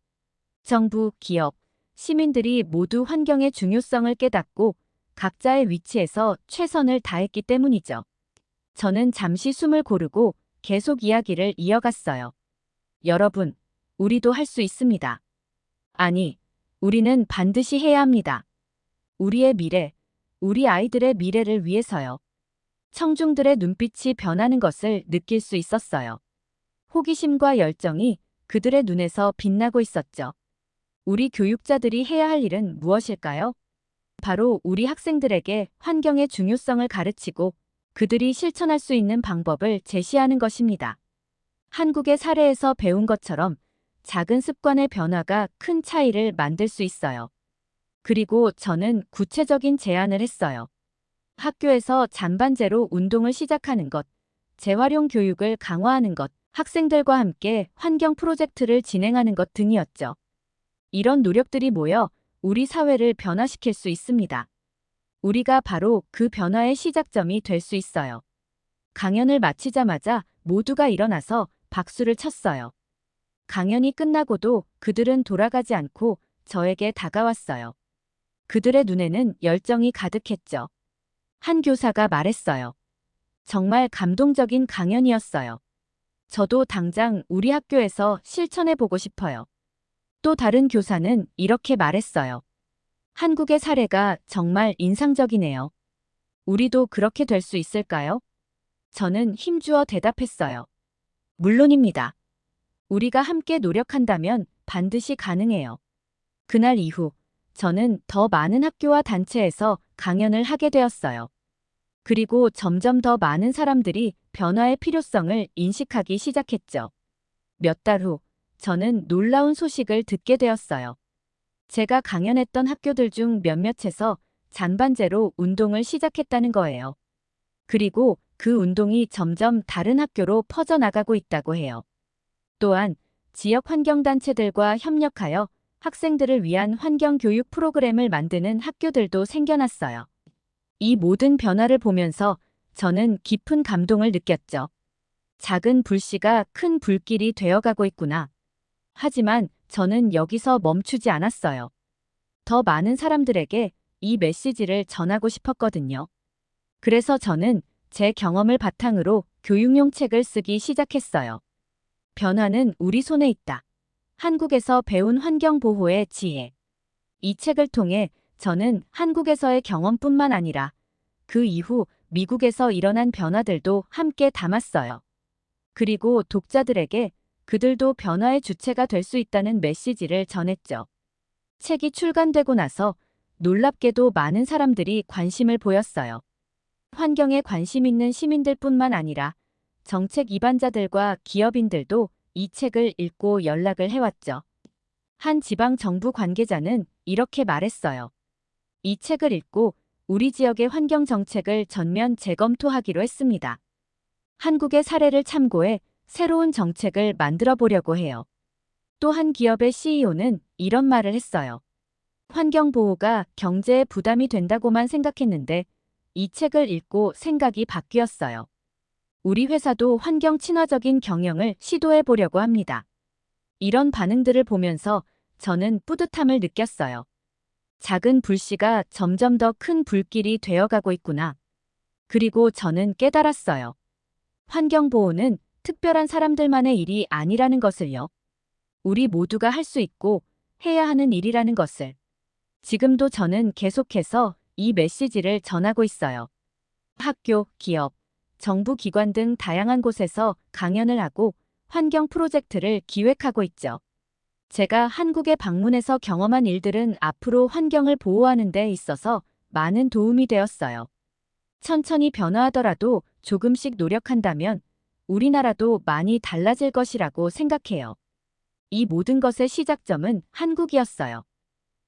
정부, 기업, 시민들이 모두 환경의 중요성을 깨닫고 각자의 위치에서 최선을 다했기 때문이죠. 저는 잠시 숨을 고르고 계속 이야기를 이어갔어요. 여러분, 우리도 할 수 있습니다. 아니, 우리는 반드시 해야 합니다. 우리의 미래, 우리 아이들의 미래를 위해서요. 청중들의 눈빛이 변하는 것을 느낄 수 있었어요. 호기심과 열정이 그들의 눈에서 빛나고 있었죠. 우리 교육자들이 해야 할 일은 무엇일까요? 바로 우리 학생들에게 환경의 중요성을 가르치고 그들이 실천할 수 있는 방법을 제시하는 것입니다. 한국의 사례에서 배운 것처럼 작은 습관의 변화가 큰 차이를 만들 수 있어요. 그리고 저는 구체적인 제안을 했어요. 학교에서 잔반제로 운동을 시작하는 것, 재활용 교육을 강화하는 것, 학생들과 함께 환경 프로젝트를 진행하는 것 등이었죠. 이런 노력들이 모여 우리 사회를 변화시킬 수 있습니다. 우리가 바로 그 변화의 시작점이 될 수 있어요. 강연을 마치자마자 모두가 일어나서 박수를 쳤어요. 강연이 끝나고도 그들은 돌아가지 않고 저에게 다가왔어요. 그들의 눈에는 열정이 가득했죠. 한 교사가 말했어요. 정말 감동적인 강연이었어요. 저도 당장 우리 학교에서 실천해보고 싶어요. 또 다른 교사는 이렇게 말했어요. 한국의 사례가 정말 인상적이네요. 우리도 그렇게 될 수 있을까요? 저는 힘주어 대답했어요. 물론입니다. 우리가 함께 노력한다면 반드시 가능해요. 그날 이후 저는 더 많은 학교와 단체에서 강연을 하게 되었어요. 그리고 점점 더 많은 사람들이 변화의 필요성을 인식하기 시작했죠. 몇 달 후 저는 놀라운 소식을 듣게 되었어요. 제가 강연했던 학교들 중 몇몇에서 잔반제로 운동을 시작했다는 거예요. 그리고 그 운동이 점점 다른 학교로 퍼져나가고 있다고 해요. 또한 지역 환경단체들과 협력하여 학생들을 위한 환경교육 프로그램을 만드는 학교들도 생겨났어요. 이 모든 변화를 보면서 저는 깊은 감동을 느꼈죠. 작은 불씨가 큰 불길이 되어가고 있구나. 하지만 저는 여기서 멈추지 않았어요. 더 많은 사람들에게 이 메시지를 전하고 싶었거든요. 그래서 저는 제 경험을 바탕으로 교육용 책을 쓰기 시작했어요. 변화는 우리 손에 있다. 한국에서 배운 환경보호의 지혜. 이 책을 통해 저는 한국에서의 경험뿐만 아니라 그 이후 미국에서 일어난 변화들도 함께 담았어요. 그리고 독자들에게 그들도 변화의 주체가 될 수 있다는 메시지를 전했죠. 책이 출간되고 나서 놀랍게도 많은 사람들이 관심을 보였어요. 환경에 관심 있는 시민들뿐만 아니라 정책 입안자들과 기업인들도 이 책을 읽고 연락을 해왔죠. 한 지방 정부 관계자는 이렇게 말했어요. 이 책을 읽고 우리 지역의 환경 정책을 전면 재검토하기로 했습니다. 한국의 사례를 참고해 새로운 정책을 만들어 보려고 해요. 또 한 기업의 CEO는 이런 말을 했어요. 환경보호가 경제에 부담이 된다고만 생각했는데 이 책을 읽고 생각이 바뀌었어요. 우리 회사도 환경 친화적인 경영을 시도해 보려고 합니다. 이런 반응들을 보면서 저는 뿌듯함을 느꼈어요. 작은 불씨가 점점 더 큰 불길이 되어가고 있구나. 그리고 저는 깨달았어요. 환경보호는 특별한 사람들만의 일이 아니라는 것을요. 우리 모두가 할 수 있고 해야 하는 일이라는 것을. 지금도 저는 계속해서 이 메시지를 전하고 있어요. 학교, 기업, 정부 기관 등 다양한 곳에서 강연을 하고 환경 프로젝트를 기획하고 있죠. 제가 한국에 방문해서 경험한 일들은 앞으로 환경을 보호하는 데 있어서 많은 도움이 되었어요. 천천히 변화하더라도 조금씩 노력한다면 우리나라도 많이 달라질 것이라고 생각해요. 이 모든 것의 시작점은 한국이었어요.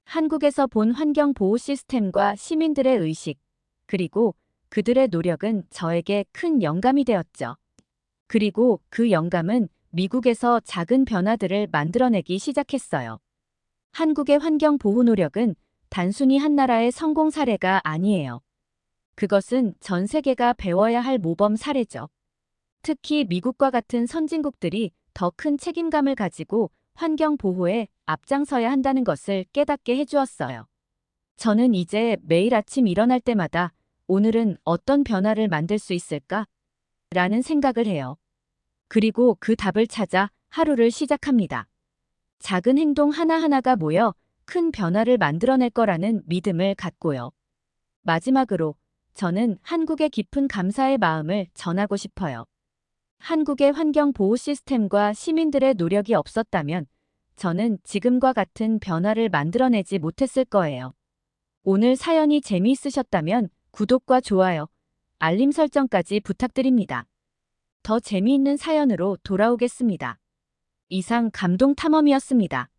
한국에서 본 환경 보호 시스템과 시민들의 의식, 그리고 그들의 노력은 저에게 큰 영감이 되었죠. 그리고 그 영감은 미국에서 작은 변화들을 만들어내기 시작했어요. 한국의 환경 보호 노력은 단순히 한 나라의 성공 사례가 아니에요. 그것은 전 세계가 배워야 할 모범 사례죠. 특히 미국과 같은 선진국들이 더 큰 책임감을 가지고 환경 보호에 앞장서야 한다는 것을 깨닫게 해주었어요. 저는 이제 매일 아침 일어날 때마다 오늘은 어떤 변화를 만들 수 있을까? 라는 생각을 해요. 그리고 그 답을 찾아 하루를 시작합니다. 작은 행동 하나하나가 모여 큰 변화를 만들어낼 거라는 믿음을 갖고요. 마지막으로 저는 한국의 깊은 감사의 마음을 전하고 싶어요. 한국의 환경 보호 시스템과 시민들의 노력이 없었다면 저는 지금과 같은 변화를 만들어내지 못했을 거예요. 오늘 사연이 재미있으셨다면 구독과 좋아요, 알림 설정까지 부탁드립니다. 더 재미있는 사연으로 돌아오겠습니다. 이상 감동 탐험이었습니다.